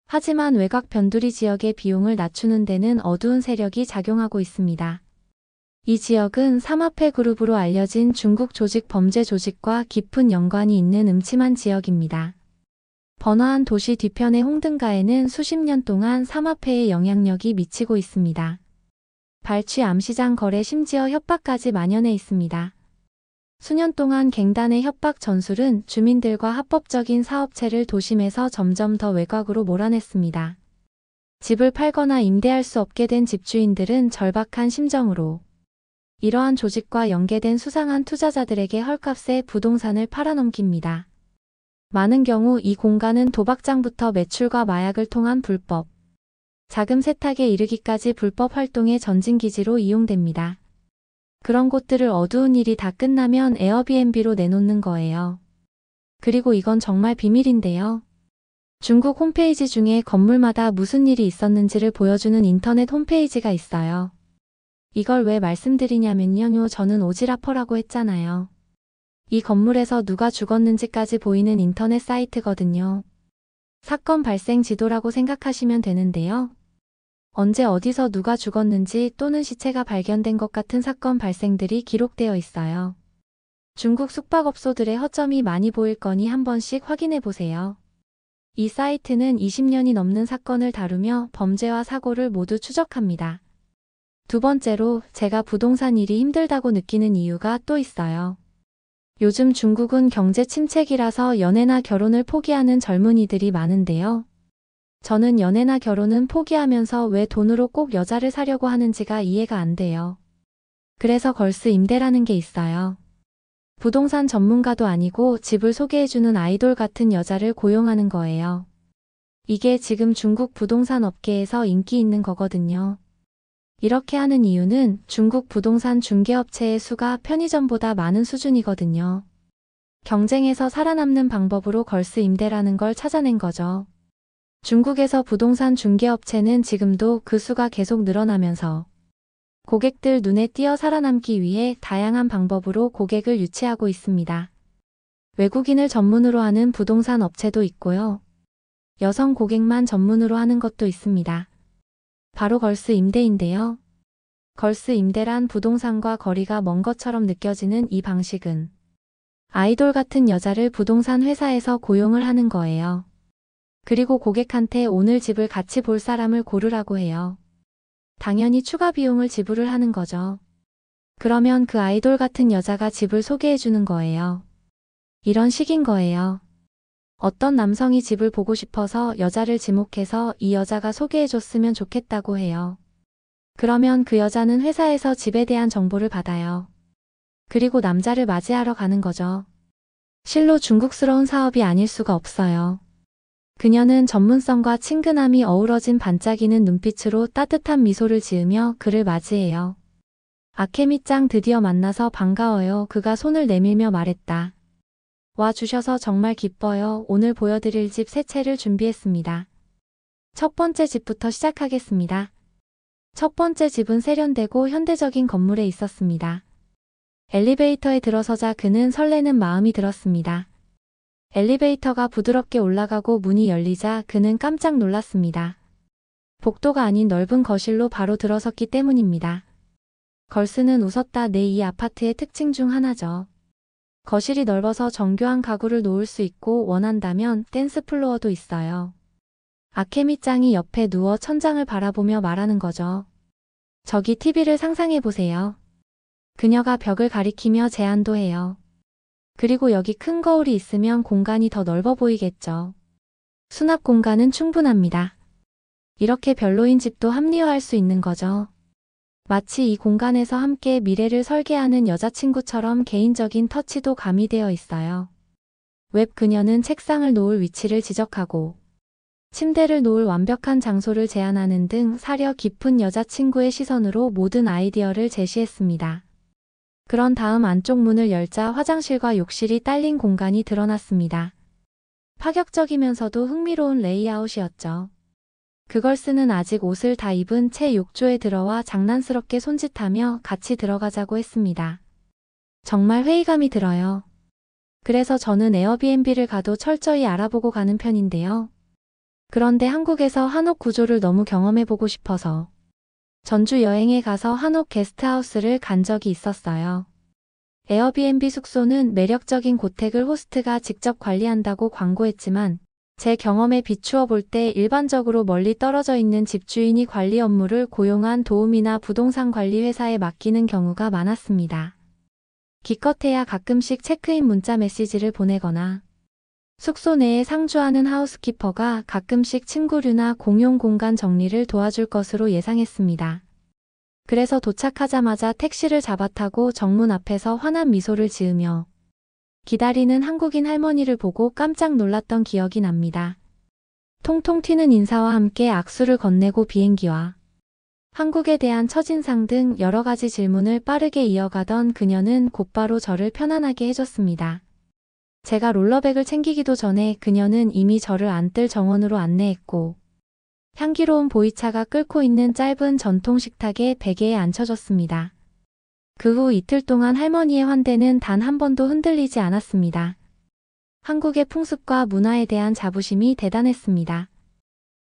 하지만 외곽 변두리 지역의 비용을 낮추는 데는 어두운 세력이 작용하고 있습니다. 이 지역은 사마페 그룹으로 알려진 중국 조직 범죄 조직과 깊은 연관이 있는 음침한 지역입니다. 번화한 도시 뒤편의 홍등가에는 수십 년 동안 사마페의 영향력이 미치고 있습니다. 발취 암시장 거래 심지어 협박까지 만연해 있습니다. 수년 동안 갱단의 협박 전술은 주민들과 합법적인 사업체를 도심에서 점점 더 외곽으로 몰아냈습니다. 집을 팔거나 임대할 수 없게 된 집주인들은 절박한 심정으로 이러한 조직과 연계된 수상한 투자자들에게 헐값에 부동산을 팔아넘깁니다. 많은 경우 이 공간은 도박장부터 매출과 마약을 통한 불법, 자금 세탁에 이르기까지 불법 활동의 전진기지로 이용됩니다. 그런 곳들을 어두운 일이 다 끝나면 에어비앤비로 내놓는 거예요. 그리고 이건 정말 비밀인데요. 중국 홈페이지 중에 건물마다 무슨 일이 있었는지를 보여주는 인터넷 홈페이지가 있어요. 이걸 왜 말씀드리냐면요. 저는 오지라퍼라고 했잖아요. 이 건물에서 누가 죽었는지까지 보이는 인터넷 사이트거든요. 사건 발생 지도라고 생각하시면 되는데요. 언제 어디서 누가 죽었는지 또는 시체가 발견된 것 같은 사건 발생들이 기록되어 있어요. 중국 숙박업소들의 허점이 많이 보일 거니 한 번씩 확인해 보세요. 이 사이트는 20년이 넘는 사건을 다루며 범죄와 사고를 모두 추적합니다. 두 번째로 제가 부동산 일이 힘들다고 느끼는 이유가 또 있어요. 요즘 중국은 경제 침체기라서 연애나 결혼을 포기하는 젊은이들이 많은데요. 저는 연애나 결혼은 포기하면서 왜 돈으로 꼭 여자를 사려고 하는지가 이해가 안 돼요. 그래서 걸스 임대라는 게 있어요. 부동산 전문가도 아니고 집을 소개해주는 아이돌 같은 여자를 고용하는 거예요. 이게 지금 중국 부동산 업계에서 인기 있는 거거든요. 이렇게 하는 이유는 중국 부동산 중개업체의 수가 편의점보다 많은 수준이거든요. 경쟁에서 살아남는 방법으로 걸스 임대라는 걸 찾아낸 거죠. 중국에서 부동산 중개업체는 지금도 그 수가 계속 늘어나면서 고객들 눈에 띄어 살아남기 위해 다양한 방법으로 고객을 유치하고 있습니다. 외국인을 전문으로 하는 부동산 업체도 있고요. 여성 고객만 전문으로 하는 것도 있습니다. 바로 걸스 임대인데요. 걸스 임대란 부동산과 거리가 먼 것처럼 느껴지는 이 방식은 아이돌 같은 여자를 부동산 회사에서 고용을 하는 거예요. 그리고 고객한테 오늘 집을 같이 볼 사람을 고르라고 해요. 당연히 추가 비용을 지불을 하는 거죠. 그러면 그 아이돌 같은 여자가 집을 소개해 주는 거예요. 이런 식인 거예요. 어떤 남성이 집을 보고 싶어서 여자를 지목해서 이 여자가 소개해 줬으면 좋겠다고 해요. 그러면 그 여자는 회사에서 집에 대한 정보를 받아요. 그리고 남자를 맞이하러 가는 거죠. 실로 중국스러운 사업이 아닐 수가 없어요. 그녀는 전문성과 친근함이 어우러진 반짝이는 눈빛으로 따뜻한 미소를 지으며 그를 맞이해요. 아케미짱 드디어 만나서 반가워요. 그가 손을 내밀며 말했다. 와 주셔서 정말 기뻐요. 오늘 보여드릴 집 세 채를 준비했습니다. 첫 번째 집부터 시작하겠습니다. 첫 번째 집은 세련되고 현대적인 건물에 있었습니다. 엘리베이터에 들어서자 그는 설레는 마음이 들었습니다. 엘리베이터가 부드럽게 올라가고 문이 열리자 그는 깜짝 놀랐습니다. 복도가 아닌 넓은 거실로 바로 들어섰기 때문입니다. 걸스는 웃었다. 네, 이 아파트의 특징 중 하나죠. 거실이 넓어서 정교한 가구를 놓을 수 있고 원한다면 댄스 플로어도 있어요. 아케미짱이 옆에 누워 천장을 바라보며 말하는 거죠. 저기 TV를 상상해 보세요. 그녀가 벽을 가리키며 제안도 해요. 그리고 여기 큰 거울이 있으면 공간이 더 넓어 보이겠죠. 수납 공간은 충분합니다. 이렇게 별로인 집도 합리화할 수 있는 거죠. 마치 이 공간에서 함께 미래를 설계하는 여자친구처럼 개인적인 터치도 가미되어 있어요. 웹 그녀는 책상을 놓을 위치를 지적하고 침대를 놓을 완벽한 장소를 제안하는 등 사려 깊은 여자친구의 시선으로 모든 아이디어를 제시했습니다. 그런 다음 안쪽 문을 열자 화장실과 욕실이 딸린 공간이 드러났습니다. 파격적이면서도 흥미로운 레이아웃이었죠. 그걸스는 아직 옷을 다 입은 채 욕조에 들어와 장난스럽게 손짓하며 같이 들어가자고 했습니다. 정말 회의감이 들어요. 그래서 저는 에어비앤비를 가도 철저히 알아보고 가는 편인데요. 그런데 한국에서 한옥 구조를 너무 경험해보고 싶어서 전주 여행에 가서 한옥 게스트하우스를 간 적이 있었어요. 에어비앤비 숙소는 매력적인 고택을 호스트가 직접 관리한다고 광고했지만 제 경험에 비추어 볼 때 일반적으로 멀리 떨어져 있는 집주인이 관리 업무를 고용한 도우미나 부동산 관리 회사에 맡기는 경우가 많았습니다. 기껏해야 가끔씩 체크인 문자 메시지를 보내거나 숙소 내에 상주하는 하우스키퍼가 가끔씩 침구류나 공용 공간 정리를 도와줄 것으로 예상했습니다. 그래서 도착하자마자 택시를 잡아타고 정문 앞에서 환한 미소를 지으며 기다리는 한국인 할머니를 보고 깜짝 놀랐던 기억이 납니다. 통통 튀는 인사와 함께 악수를 건네고 비행기와 한국에 대한 첫인상 등 여러 가지 질문을 빠르게 이어가던 그녀는 곧바로 저를 편안하게 해줬습니다. 제가 롤러백을 챙기기도 전에 그녀는 이미 저를 안뜰 정원으로 안내했고 향기로운 보이차가 끓고 있는 짧은 전통 식탁에 베개에 앉혀줬습니다. 그 후 이틀 동안 할머니의 환대는 단 한 번도 흔들리지 않았습니다. 한국의 풍습과 문화에 대한 자부심이 대단했습니다.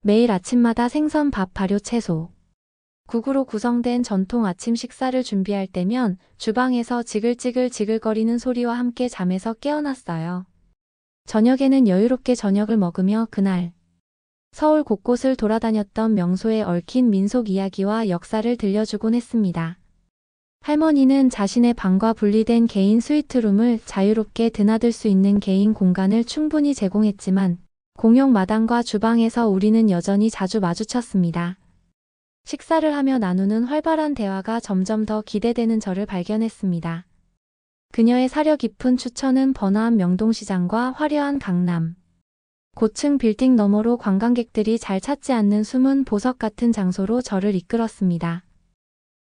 매일 아침마다 생선, 밥, 발효, 채소, 국으로 구성된 전통 아침 식사를 준비할 때면 주방에서 지글지글 지글거리는 소리와 함께 잠에서 깨어났어요. 저녁에는 여유롭게 저녁을 먹으며 그날 서울 곳곳을 돌아다녔던 명소에 얽힌 민속 이야기와 역사를 들려주곤 했습니다. 할머니는 자신의 방과 분리된 개인 스위트룸을 자유롭게 드나들 수 있는 개인 공간을 충분히 제공했지만 공용 마당과 주방에서 우리는 여전히 자주 마주쳤습니다. 식사를 하며 나누는 활발한 대화가 점점 더 기대되는 저를 발견했습니다. 그녀의 사려 깊은 추천은 번화한 명동시장과 화려한 강남, 고층 빌딩 너머로 관광객들이 잘 찾지 않는 숨은 보석 같은 장소로 저를 이끌었습니다.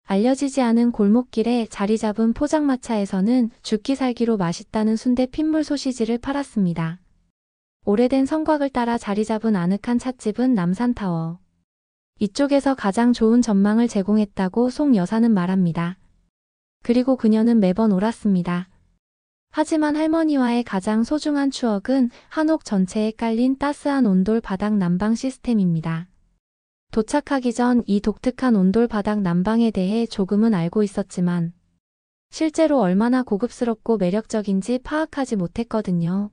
알려지지 않은 골목길에 자리 잡은 포장마차에서는 죽기 살기로 맛있다는 순대 핏물 소시지를 팔았습니다. 오래된 성곽을 따라 자리 잡은 아늑한 찻집은 남산타워. 이쪽에서 가장 좋은 전망을 제공했다고 송 여사는 말합니다. 그리고 그녀는 매번 옳았습니다. 하지만 할머니와의 가장 소중한 추억은 한옥 전체에 깔린 따스한 온돌 바닥 난방 시스템입니다. 도착하기 전 이 독특한 온돌 바닥 난방에 대해 조금은 알고 있었지만 실제로 얼마나 고급스럽고 매력적인지 파악하지 못했거든요.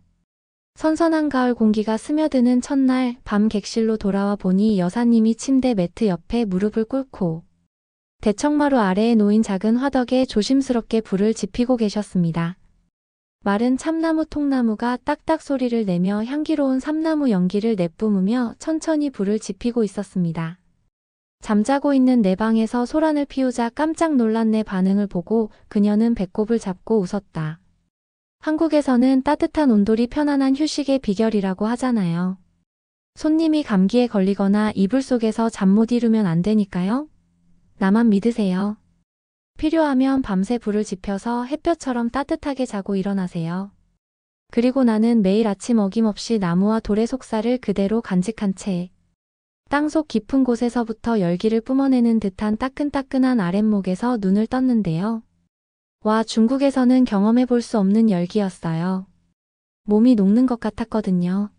선선한 가을 공기가 스며드는 첫날 밤 객실로 돌아와 보니 여사님이 침대 매트 옆에 무릎을 꿇고 대청마루 아래에 놓인 작은 화덕에 조심스럽게 불을 지피고 계셨습니다. 마른 참나무 통나무가 딱딱 소리를 내며 향기로운 삼나무 연기를 내뿜으며 천천히 불을 지피고 있었습니다. 잠자고 있는 내 방에서 소란을 피우자 깜짝 놀란 내 반응을 보고 그녀는 배꼽을 잡고 웃었다. 한국에서는 따뜻한 온돌이 편안한 휴식의 비결이라고 하잖아요. 손님이 감기에 걸리거나 이불 속에서 잠 못 이루면 안 되니까요. 나만 믿으세요. 필요하면 밤새 불을 지펴서 햇볕처럼 따뜻하게 자고 일어나세요. 그리고 나는 매일 아침 어김없이 나무와 돌의 속살을 그대로 간직한 채 땅속 깊은 곳에서부터 열기를 뿜어내는 듯한 따끈따끈한 아랫목에서 눈을 떴는데요. 와, 중국에서는 경험해 볼 수 없는 열기였어요. 몸이 녹는 것 같았거든요.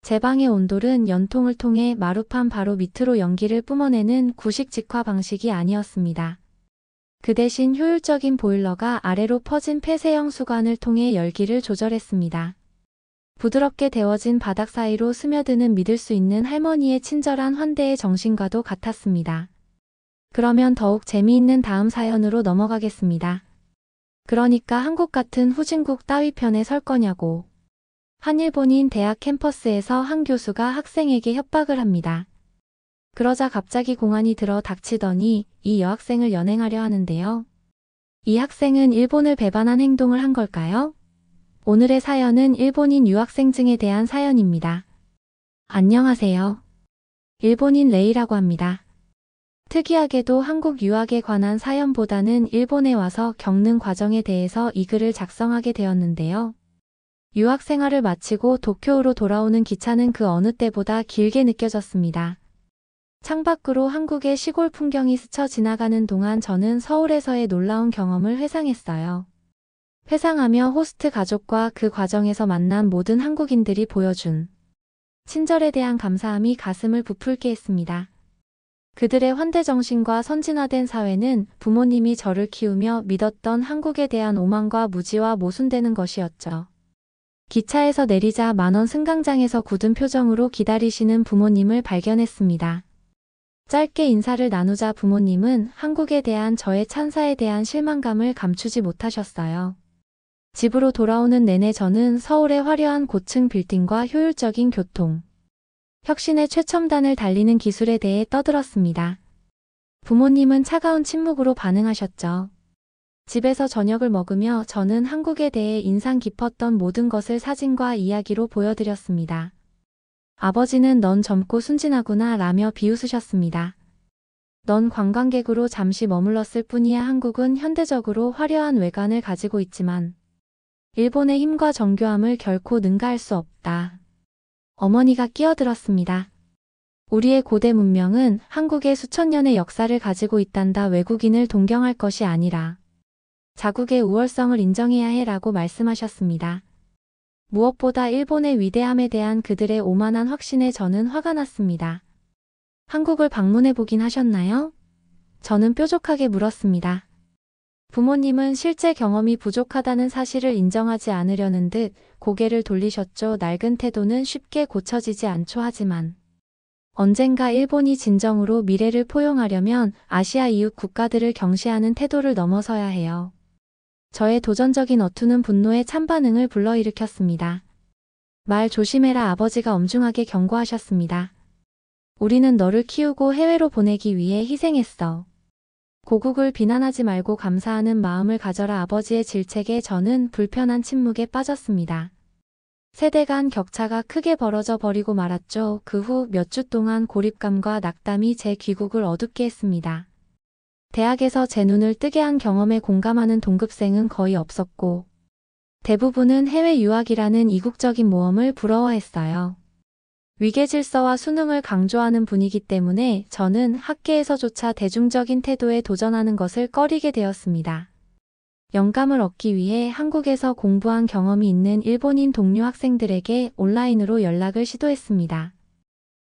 제 방의 온돌은 연통을 통해 마루판 바로 밑으로 연기를 뿜어내는 구식 직화 방식이 아니었습니다. 그 대신 효율적인 보일러가 아래로 퍼진 폐쇄형 수관을 통해 열기를 조절했습니다. 부드럽게 데워진 바닥 사이로 스며드는 믿을 수 있는 할머니의 친절한 환대의 정신과도 같았습니다. 그러면 더욱 재미있는 다음 사연으로 넘어가겠습니다. 그러니까 한국 같은 후진국 따위 편에 설 거냐고. 한 일본인 대학 캠퍼스에서 한 교수가 학생에게 협박을 합니다. 그러자 갑자기 공안이 들어 닥치더니 이 여학생을 연행하려 하는데요. 이 학생은 일본을 배반한 행동을 한 걸까요? 오늘의 사연은 일본인 유학생증에 대한 사연입니다. 안녕하세요. 일본인 레이라고 합니다. 특이하게도 한국 유학에 관한 사연보다는 일본에 와서 겪는 과정에 대해서 이 글을 작성하게 되었는데요. 유학 생활을 마치고 도쿄로 돌아오는 기차는 그 어느 때보다 길게 느껴졌습니다. 창밖으로 한국의 시골 풍경이 스쳐 지나가는 동안 저는 서울에서의 놀라운 경험을 회상했어요. 회상하며 호스트 가족과 그 과정에서 만난 모든 한국인들이 보여준 친절에 대한 감사함이 가슴을 부풀게 했습니다. 그들의 환대 정신과 선진화된 사회는 부모님이 저를 키우며 믿었던 한국에 대한 오만과 무지와 모순되는 것이었죠. 기차에서 내리자 만원 승강장에서 굳은 표정으로 기다리시는 부모님을 발견했습니다. 짧게 인사를 나누자 부모님은 한국에 대한 저의 찬사에 대한 실망감을 감추지 못하셨어요. 집으로 돌아오는 내내 저는 서울의 화려한 고층 빌딩과 효율적인 교통, 혁신의 최첨단을 달리는 기술에 대해 떠들었습니다. 부모님은 차가운 침묵으로 반응하셨죠. 집에서 저녁을 먹으며 저는 한국에 대해 인상 깊었던 모든 것을 사진과 이야기로 보여드렸습니다. 아버지는 넌 젊고 순진하구나 라며 비웃으셨습니다. 넌 관광객으로 잠시 머물렀을 뿐이야. 한국은 현대적으로 화려한 외관을 가지고 있지만 일본의 힘과 정교함을 결코 능가할 수 없다. 어머니가 끼어들었습니다. 우리의 고대 문명은 한국의 수천 년의 역사를 가지고 있단다. 외국인을 동경할 것이 아니라 자국의 우월성을 인정해야 해라고 말씀하셨습니다. 무엇보다 일본의 위대함에 대한 그들의 오만한 확신에 저는 화가 났습니다. 한국을 방문해 보긴 하셨나요? 저는 뾰족하게 물었습니다. 부모님은 실제 경험이 부족하다는 사실을 인정하지 않으려는 듯 고개를 돌리셨죠. 낡은 태도는 쉽게 고쳐지지 않죠. 하지만 언젠가 일본이 진정으로 미래를 포용하려면 아시아 이웃 국가들을 경시하는 태도를 넘어서야 해요. 저의 도전적인 어투는 분노의 찬반응을 불러일으켰습니다. 말 조심해라. 아버지가 엄중하게 경고하셨습니다. 우리는 너를 키우고 해외로 보내기 위해 희생했어. 고국을 비난하지 말고 감사하는 마음을 가져라. 아버지의 질책에 저는 불편한 침묵에 빠졌습니다. 세대 간 격차가 크게 벌어져 버리고 말았죠. 그 후 몇 주 동안 고립감과 낙담이 제 귀국을 어둡게 했습니다. 대학에서 제 눈을 뜨게 한 경험에 공감하는 동급생은 거의 없었고, 대부분은 해외 유학이라는 이국적인 모험을 부러워했어요. 위계 질서와 수능을 강조하는 분위기 때문에 저는 학계에서조차 대중적인 태도에 도전하는 것을 꺼리게 되었습니다. 영감을 얻기 위해 한국에서 공부한 경험이 있는 일본인 동료 학생들에게 온라인으로 연락을 시도했습니다.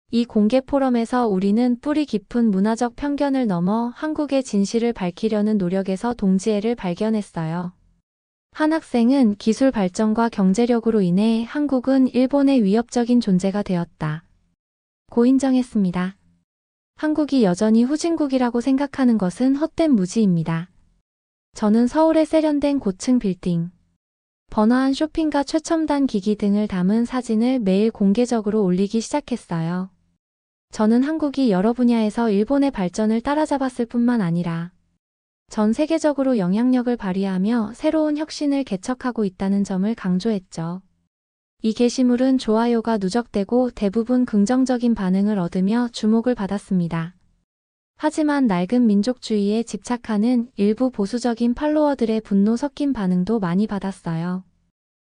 이 공개 포럼에서 우리는 뿌리 깊은 문화적 편견을 넘어 한국의 진실을 밝히려는 노력에서 동지애를 발견했어요. 한 학생은 기술 발전과 경제력으로 인해 한국은 일본의 위협적인 존재가 되었다 고 인정했습니다. 한국이 여전히 후진국이라고 생각하는 것은 헛된 무지입니다. 저는 서울의 세련된 고층 빌딩, 번화한 쇼핑과 최첨단 기기 등을 담은 사진을 매일 공개적으로 올리기 시작했어요. 저는 한국이 여러 분야에서 일본의 발전을 따라잡았을 뿐만 아니라 전 세계적으로 영향력을 발휘하며 새로운 혁신을 개척하고 있다는 점을 강조했죠. 이 게시물은 좋아요가 누적되고 대부분 긍정적인 반응을 얻으며 주목을 받았습니다. 하지만 낡은 민족주의에 집착하는 일부 보수적인 팔로워들의 분노 섞인 반응도 많이 받았어요.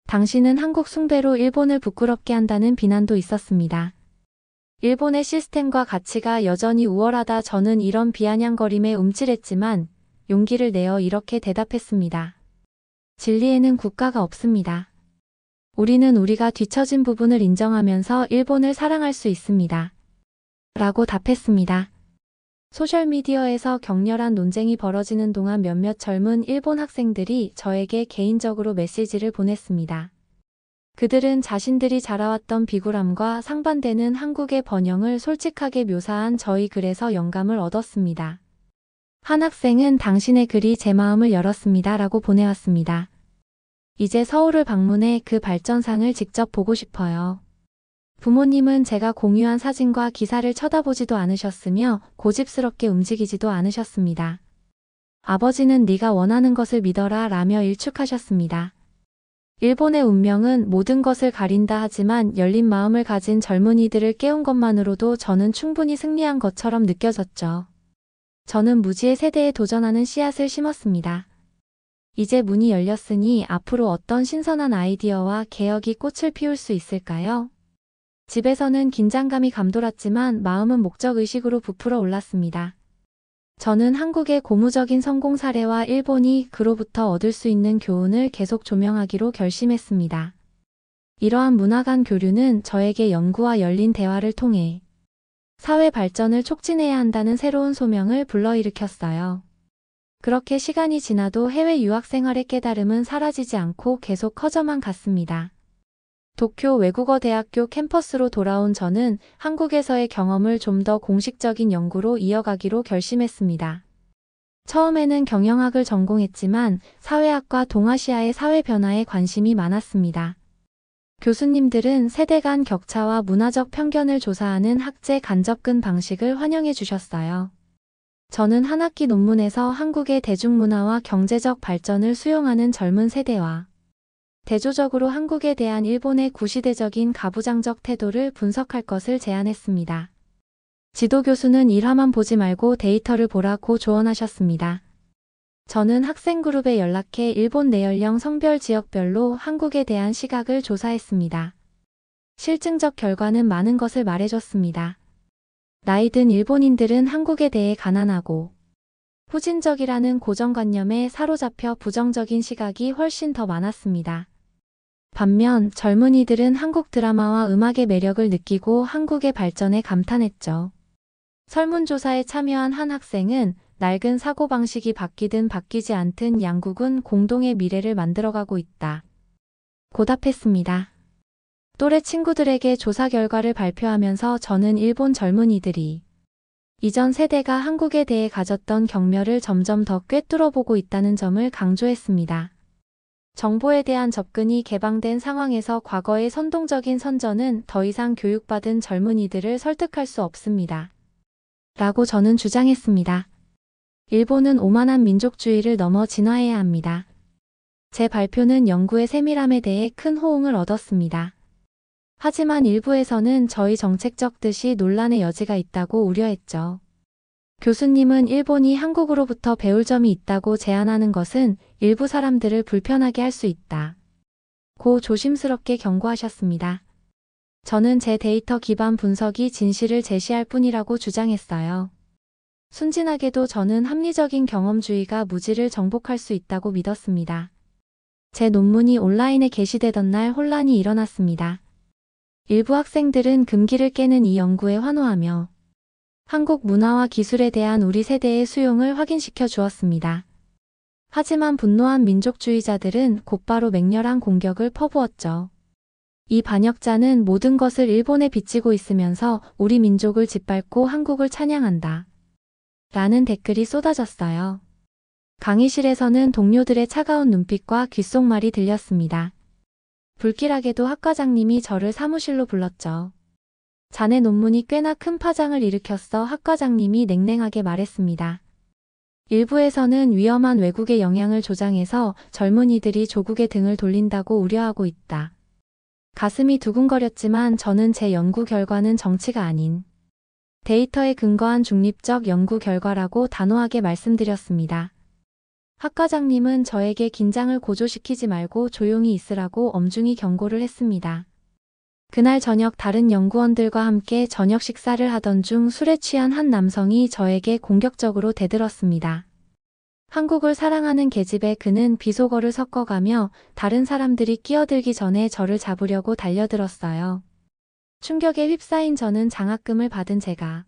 당신은 한국 숭배로 일본을 부끄럽게 한다는 비난도 있었습니다. 일본의 시스템과 가치가 여전히 우월하다. 저는 이런 비아냥거림에 움찔했지만 용기를 내어 이렇게 대답했습니다. 진리에는 국가가 없습니다. 우리는 우리가 뒤처진 부분을 인정하면서 일본을 사랑할 수 있습니다. 라고 답했습니다. 소셜미디어에서 격렬한 논쟁이 벌어지는 동안 몇몇 젊은 일본 학생들이 저에게 개인적으로 메시지를 보냈습니다. 그들은 자신들이 자라왔던 비굴함과 상반되는 한국의 번영을 솔직하게 묘사한 저희 글에서 영감을 얻었습니다. 한 학생은 당신의 글이 제 마음을 열었습니다. 라고 보내왔습니다. 이제 서울을 방문해 그 발전상을 직접 보고 싶어요. 부모님은 제가 공유한 사진과 기사를 쳐다보지도 않으셨으며 고집스럽게 움직이지도 않으셨습니다. 아버지는 네가 원하는 것을 믿어라 라며 일축하셨습니다. 일본의 운명은 모든 것을 가린다 하지만 열린 마음을 가진 젊은이들을 깨운 것만으로도 저는 충분히 승리한 것처럼 느껴졌죠. 저는 무지의 세대에 도전하는 씨앗을 심었습니다. 이제 문이 열렸으니 앞으로 어떤 신선한 아이디어와 개혁이 꽃을 피울 수 있을까요? 집에서는 긴장감이 감돌았지만 마음은 목적의식으로 부풀어 올랐습니다. 저는 한국의 고무적인 성공 사례와 일본이 그로부터 얻을 수 있는 교훈을 계속 조명하기로 결심했습니다. 이러한 문화 간 교류는 저에게 연구와 열린 대화를 통해 사회 발전을 촉진해야 한다는 새로운 소명을 불러일으켰어요. 그렇게 시간이 지나도 해외 유학 생활의 깨달음은 사라지지 않고 계속 커져만 갔습니다. 도쿄 외국어 대학교 캠퍼스로 돌아온 저는 한국에서의 경험을 좀 더 공식적인 연구로 이어가기로 결심했습니다. 처음에는 경영학을 전공했지만 사회학과 동아시아의 사회 변화에 관심이 많았습니다. 교수님들은 세대 간 격차와 문화적 편견을 조사하는 학제 간접근 방식을 환영해 주셨어요. 저는 한 학기 논문에서 한국의 대중문화와 경제적 발전을 수용하는 젊은 세대와 대조적으로 한국에 대한 일본의 구시대적인 가부장적 태도를 분석할 것을 제안했습니다. 지도교수는 일화만 보지 말고 데이터를 보라고 조언하셨습니다. 저는 학생 그룹에 연락해 일본 내연령 성별 지역별로 한국에 대한 시각을 조사했습니다. 실증적 결과는 많은 것을 말해줬습니다. 나이든 일본인들은 한국에 대해 가난하고 후진적이라는 고정관념에 사로잡혀 부정적인 시각이 훨씬 더 많았습니다. 반면 젊은이들은 한국 드라마와 음악의 매력을 느끼고 한국의 발전에 감탄했죠. 설문조사에 참여한 한 학생은 낡은 사고방식이 바뀌든 바뀌지 않든 양국은 공동의 미래를 만들어가고 있다 고 답했습니다. 또래 친구들에게 조사 결과를 발표하면서 저는 일본 젊은이들이 이전 세대가 한국에 대해 가졌던 경멸을 점점 더 꿰뚫어보고 있다는 점을 강조했습니다. 정보에 대한 접근이 개방된 상황에서 과거의 선동적인 선전은 더 이상 교육받은 젊은이들을 설득할 수 없습니다. 라고 저는 주장했습니다. 일본은 오만한 민족주의를 넘어 진화해야 합니다. 제 발표는 연구의 세밀함에 대해 큰 호응을 얻었습니다. 하지만 일부에서는 저희 정책적 뜻이 논란의 여지가 있다고 우려했죠. 교수님은 일본이 한국으로부터 배울 점이 있다고 제안하는 것은 일부 사람들을 불편하게 할 수 있다. 고 조심스럽게 경고하셨습니다. 저는 제 데이터 기반 분석이 진실을 제시할 뿐이라고 주장했어요. 순진하게도 저는 합리적인 경험주의가 무지를 정복할 수 있다고 믿었습니다. 제 논문이 온라인에 게시되던 날 혼란이 일어났습니다. 일부 학생들은 금기를 깨는 이 연구에 환호하며 한국 문화와 기술에 대한 우리 세대의 수용을 확인시켜 주었습니다. 하지만 분노한 민족주의자들은 곧바로 맹렬한 공격을 퍼부었죠. 이 반역자는 모든 것을 일본에 비치고 있으면서 우리 민족을 짓밟고 한국을 찬양한다. 라는 댓글이 쏟아졌어요. 강의실에서는 동료들의 차가운 눈빛과 귓속말이 들렸습니다. 불길하게도 학과장님이 저를 사무실로 불렀죠. 자네 논문이 꽤나 큰 파장을 일으켰어. 학과장님이 냉랭하게 말했습니다. 일부에서는 위험한 외국의 영향을 조장해서 젊은이들이 조국의 등을 돌린다고 우려하고 있다. 가슴이 두근거렸지만 저는 제 연구 결과는 정치가 아닌 데이터에 근거한 중립적 연구 결과라고 단호하게 말씀드렸습니다. 학과장님은 저에게 긴장을 고조시키지 말고 조용히 있으라고 엄중히 경고를 했습니다. 그날 저녁 다른 연구원들과 함께 저녁 식사를 하던 중 술에 취한 한 남성이 저에게 공격적으로 대들었습니다. 한국을 사랑하는 계집애 그는 비속어를 섞어가며 다른 사람들이 끼어들기 전에 저를 잡으려고 달려들었어요. 충격에 휩싸인 저는 장학금을 받은 제가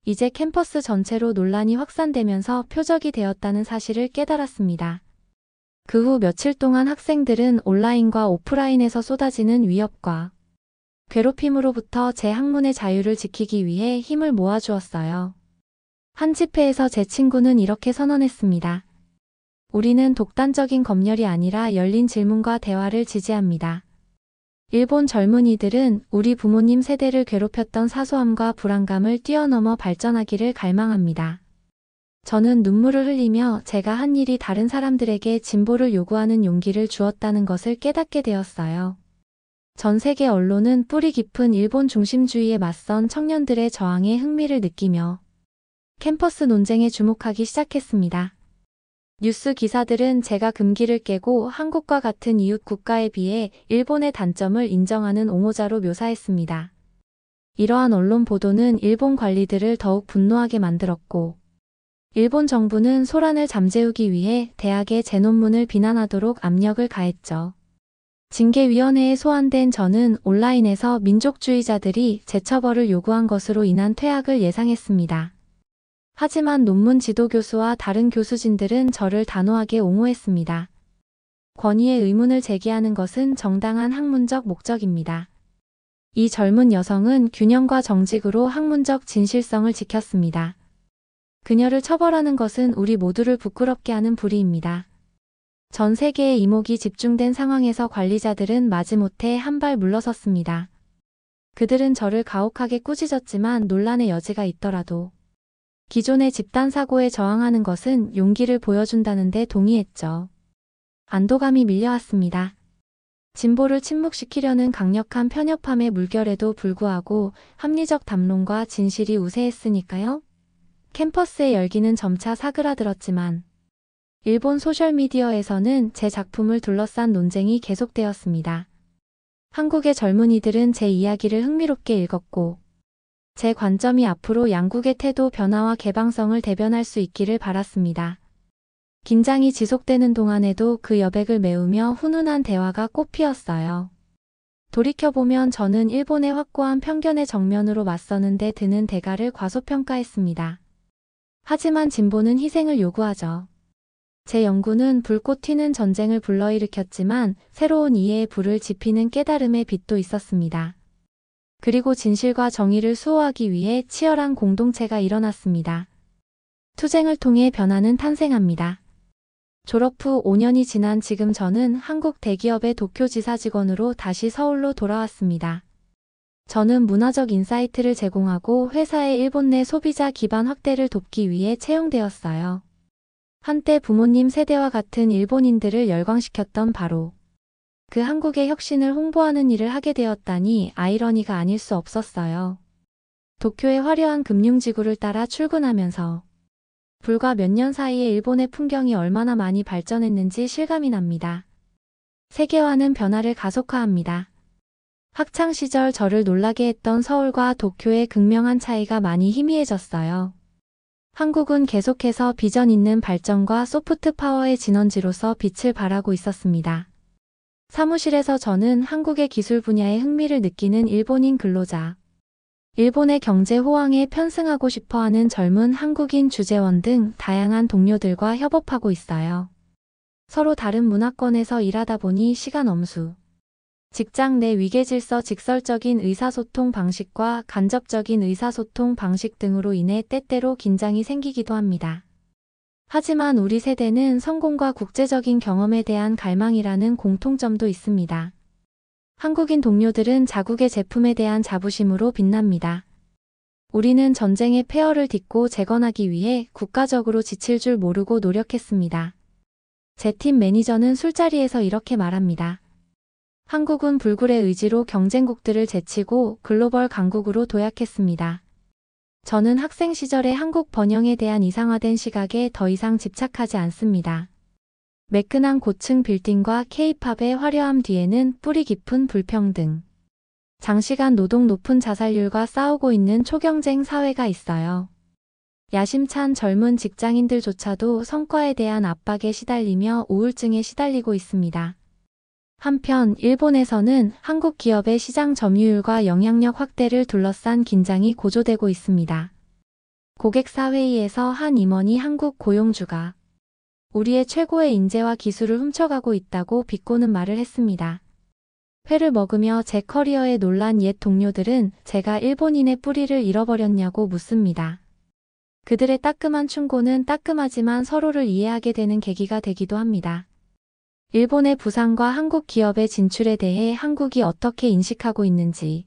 이제 캠퍼스 전체로 논란이 확산되면서 표적이 되었다는 사실을 깨달았습니다. 그 후 며칠 동안 학생들은 온라인과 오프라인에서 쏟아지는 위협과 괴롭힘으로부터 제 학문의 자유를 지키기 위해 힘을 모아주었어요. 한 집회에서 제 친구는 이렇게 선언했습니다. 우리는 독단적인 검열이 아니라 열린 질문과 대화를 지지합니다. 일본 젊은이들은 우리 부모님 세대를 괴롭혔던 사소함과 불안감을 뛰어넘어 발전하기를 갈망합니다. 저는 눈물을 흘리며 제가 한 일이 다른 사람들에게 진보를 요구하는 용기를 주었다는 것을 깨닫게 되었어요. 전 세계 언론은 뿌리 깊은 일본 중심주의에 맞선 청년들의 저항에 흥미를 느끼며 캠퍼스 논쟁에 주목하기 시작했습니다. 뉴스 기사들은 제가 금기를 깨고 한국과 같은 이웃 국가에 비해 일본의 단점을 인정하는 옹호자로 묘사했습니다. 이러한 언론 보도는 일본 관리들을 더욱 분노하게 만들었고, 일본 정부는 소란을 잠재우기 위해 대학의 제 논문을 비난하도록 압력을 가했죠. 징계위원회에 소환된 저는 온라인에서 민족주의자들이 제 처벌을 요구한 것으로 인한 퇴학을 예상했습니다. 하지만 논문 지도교수와 다른 교수진들은 저를 단호하게 옹호했습니다. 권위의 의문을 제기하는 것은 정당한 학문적 목적입니다. 이 젊은 여성은 균형과 정직으로 학문적 진실성을 지켰습니다. 그녀를 처벌하는 것은 우리 모두를 부끄럽게 하는 불의입니다. 전 세계의 이목이 집중된 상황에서 관리자들은 마지못해 한 발 물러섰습니다. 그들은 저를 가혹하게 꾸짖었지만 논란의 여지가 있더라도 기존의 집단 사고에 저항하는 것은 용기를 보여준다는 데 동의했죠. 안도감이 밀려왔습니다. 진보를 침묵시키려는 강력한 편협함의 물결에도 불구하고 합리적 담론과 진실이 우세했으니까요. 캠퍼스의 열기는 점차 사그라들었지만 일본 소셜미디어에서는 제 작품을 둘러싼 논쟁이 계속되었습니다. 한국의 젊은이들은 제 이야기를 흥미롭게 읽었고 제 관점이 앞으로 양국의 태도 변화와 개방성을 대변할 수 있기를 바랐습니다. 긴장이 지속되는 동안에도 그 여백을 메우며 훈훈한 대화가 꽃피었어요. 돌이켜보면 저는 일본의 확고한 편견의 정면으로 맞서는데 드는 대가를 과소평가했습니다. 하지만 진보는 희생을 요구하죠. 제 연구는 불꽃 튀는 전쟁을 불러일으켰지만 새로운 이해의 불을 지피는 깨달음의 빛도 있었습니다. 그리고 진실과 정의를 수호하기 위해 치열한 공동체가 일어났습니다. 투쟁을 통해 변화는 탄생합니다. 졸업 후 5년이 지난 지금 저는 한국 대기업의 도쿄지사 직원으로 다시 서울로 돌아왔습니다. 저는 문화적 인사이트를 제공하고 회사의 일본 내 소비자 기반 확대를 돕기 위해 채용되었어요. 한때 부모님 세대와 같은 일본인들을 열광시켰던 바로 그 한국의 혁신을 홍보하는 일을 하게 되었다니 아이러니가 아닐 수 없었어요. 도쿄의 화려한 금융지구를 따라 출근하면서 불과 몇 년 사이에 일본의 풍경이 얼마나 많이 발전했는지 실감이 납니다. 세계화는 변화를 가속화합니다. 학창시절 저를 놀라게 했던 서울과 도쿄의 극명한 차이가 많이 희미해졌어요. 한국은 계속해서 비전 있는 발전과 소프트 파워의 진원지로서 빛을 발하고 있었습니다. 사무실에서 저는 한국의 기술 분야에 흥미를 느끼는 일본인 근로자, 일본의 경제 호황에 편승하고 싶어하는 젊은 한국인 주재원 등 다양한 동료들과 협업하고 있어요. 서로 다른 문화권에서 일하다 보니 시간 엄수, 직장 내 위계질서, 직설적인 의사소통 방식과 간접적인 의사소통 방식 등으로 인해 때때로 긴장이 생기기도 합니다. 하지만 우리 세대는 성공과 국제적인 경험에 대한 갈망이라는 공통점도 있습니다. 한국인 동료들은 자국의 제품에 대한 자부심으로 빛납니다. 우리는 전쟁의 폐허를 딛고 재건하기 위해 국가적으로 지칠 줄 모르고 노력했습니다. 제 팀 매니저는 술자리에서 이렇게 말합니다. 한국은 불굴의 의지로 경쟁국들을 제치고 글로벌 강국으로 도약했습니다. 저는 학생 시절의 한국 번영에 대한 이상화된 시각에 더 이상 집착하지 않습니다. 매끈한 고층 빌딩과 K-팝의 화려함 뒤에는 뿌리 깊은 불평등, 장시간 노동, 높은 자살률과 싸우고 있는 초경쟁 사회가 있어요. 야심찬 젊은 직장인들조차도 성과에 대한 압박에 시달리며 우울증에 시달리고 있습니다. 한편 일본에서는 한국 기업의 시장 점유율과 영향력 확대를 둘러싼 긴장이 고조되고 있습니다. 고객사 회의에서 한 임원이 한국 고용주가 우리의 최고의 인재와 기술을 훔쳐가고 있다고 비꼬는 말을 했습니다. 회를 먹으며 제 커리어에 놀란 옛 동료들은 제가 일본인의 뿌리를 잃어버렸냐고 묻습니다. 그들의 따끔한 충고는 따끔하지만 서로를 이해하게 되는 계기가 되기도 합니다. 일본의 부상과 한국 기업의 진출에 대해 한국이 어떻게 인식하고 있는지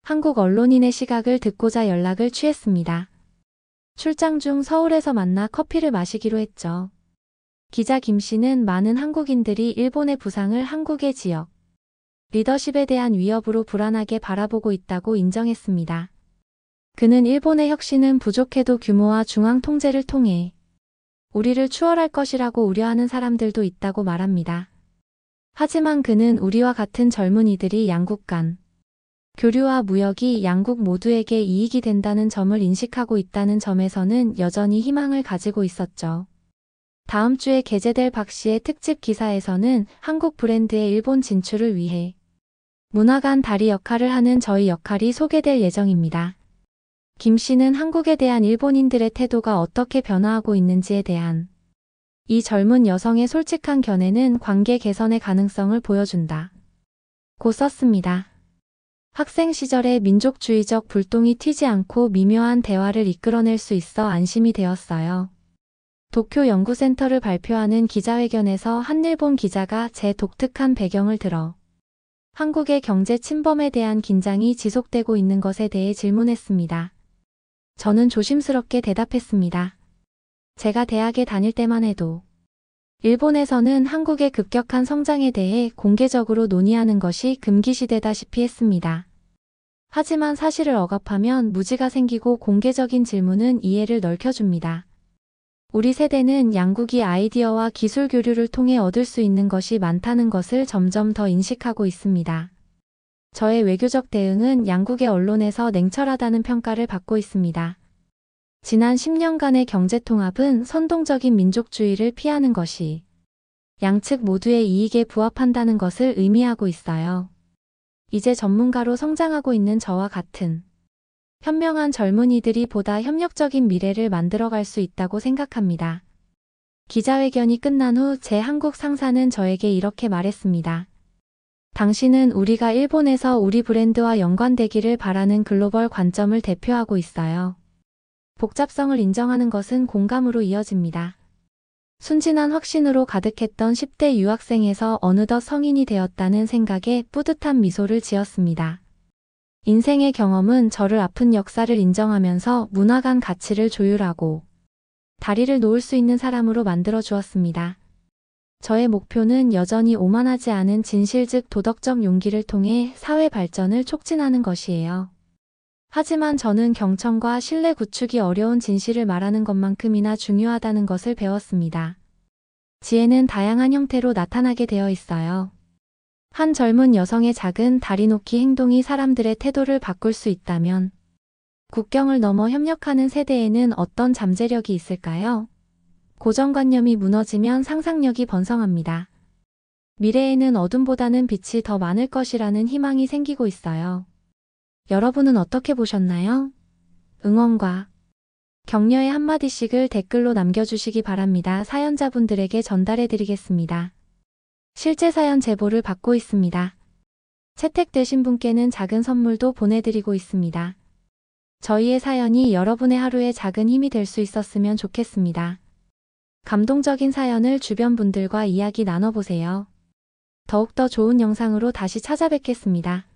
한국 언론인의 시각을 듣고자 연락을 취했습니다. 출장 중 서울에서 만나 커피를 마시기로 했죠. 기자 김 씨는 많은 한국인들이 일본의 부상을 한국의 지역 리더십에 대한 위협으로 불안하게 바라보고 있다고 인정했습니다. 그는 일본의 혁신은 부족해도 규모와 중앙 통제를 통해 우리를 추월할 것이라고 우려하는 사람들도 있다고 말합니다. 하지만 그는 우리와 같은 젊은이들이 양국 간 교류와 무역이 양국 모두에게 이익이 된다는 점을 인식하고 있다는 점에서는 여전히 희망을 가지고 있었죠. 다음 주에 게재될 박 씨의 특집 기사에서는 한국 브랜드의 일본 진출을 위해 문화 간 다리 역할을 하는 저희 역할이 소개될 예정입니다. 김 씨는 한국에 대한 일본인들의 태도가 어떻게 변화하고 있는지에 대한 이 젊은 여성의 솔직한 견해는 관계 개선의 가능성을 보여준다 고 썼습니다. 학생 시절의 민족주의적 불똥이 튀지 않고 미묘한 대화를 이끌어낼 수 있어 안심이 되었어요. 도쿄 연구센터를 발표하는 기자회견에서 한 일본 기자가 제 독특한 배경을 들어 한국의 경제 침범에 대한 긴장이 지속되고 있는 것에 대해 질문했습니다. 저는 조심스럽게 대답했습니다. 제가 대학에 다닐 때만 해도 일본에서는 한국의 급격한 성장에 대해 공개적으로 논의하는 것이 금기시되다시피 했습니다. 하지만 사실을 억압하면 무지가 생기고 공개적인 질문은 이해를 넓혀줍니다. 우리 세대는 양국이 아이디어와 기술 교류를 통해 얻을 수 있는 것이 많다는 것을 점점 더 인식하고 있습니다. 저의 외교적 대응은 양국의 언론에서 냉철하다는 평가를 받고 있습니다. 지난 10년간의 경제통합은 선동적인 민족주의를 피하는 것이 양측 모두의 이익에 부합한다는 것을 의미하고 있어요. 이제 전문가로 성장하고 있는 저와 같은 현명한 젊은이들이 보다 협력적인 미래를 만들어갈 수 있다고 생각합니다. 기자회견이 끝난 후 제 한국 상사는 저에게 이렇게 말했습니다. 당신은 우리가 일본에서 우리 브랜드와 연관되기를 바라는 글로벌 관점을 대표하고 있어요. 복잡성을 인정하는 것은 공감으로 이어집니다. 순진한 확신으로 가득했던 10대 유학생에서 어느덧 성인이 되었다는 생각에 뿌듯한 미소를 지었습니다. 인생의 경험은 저를 아픈 역사를 인정하면서 문화 간 가치를 조율하고 다리를 놓을 수 있는 사람으로 만들어 주었습니다. 저의 목표는 여전히 오만하지 않은 진실 즉 도덕적 용기를 통해 사회 발전을 촉진하는 것이에요. 하지만 저는 경청과 신뢰 구축이 어려운 진실을 말하는 것만큼이나 중요하다는 것을 배웠습니다. 지혜는 다양한 형태로 나타나게 되어 있어요. 한 젊은 여성의 작은 다리 놓기 행동이 사람들의 태도를 바꿀 수 있다면, 국경을 넘어 협력하는 세대에는 어떤 잠재력이 있을까요? 고정관념이 무너지면 상상력이 번성합니다. 미래에는 어둠보다는 빛이 더 많을 것이라는 희망이 생기고 있어요. 여러분은 어떻게 보셨나요? 응원과 격려의 한마디씩을 댓글로 남겨주시기 바랍니다. 사연자분들에게 전달해드리겠습니다. 실제 사연 제보를 받고 있습니다. 채택되신 분께는 작은 선물도 보내드리고 있습니다. 저희의 사연이 여러분의 하루에 작은 힘이 될 수 있었으면 좋겠습니다. 감동적인 사연을 주변 분들과 이야기 나눠보세요. 더욱더 좋은 영상으로 다시 찾아뵙겠습니다.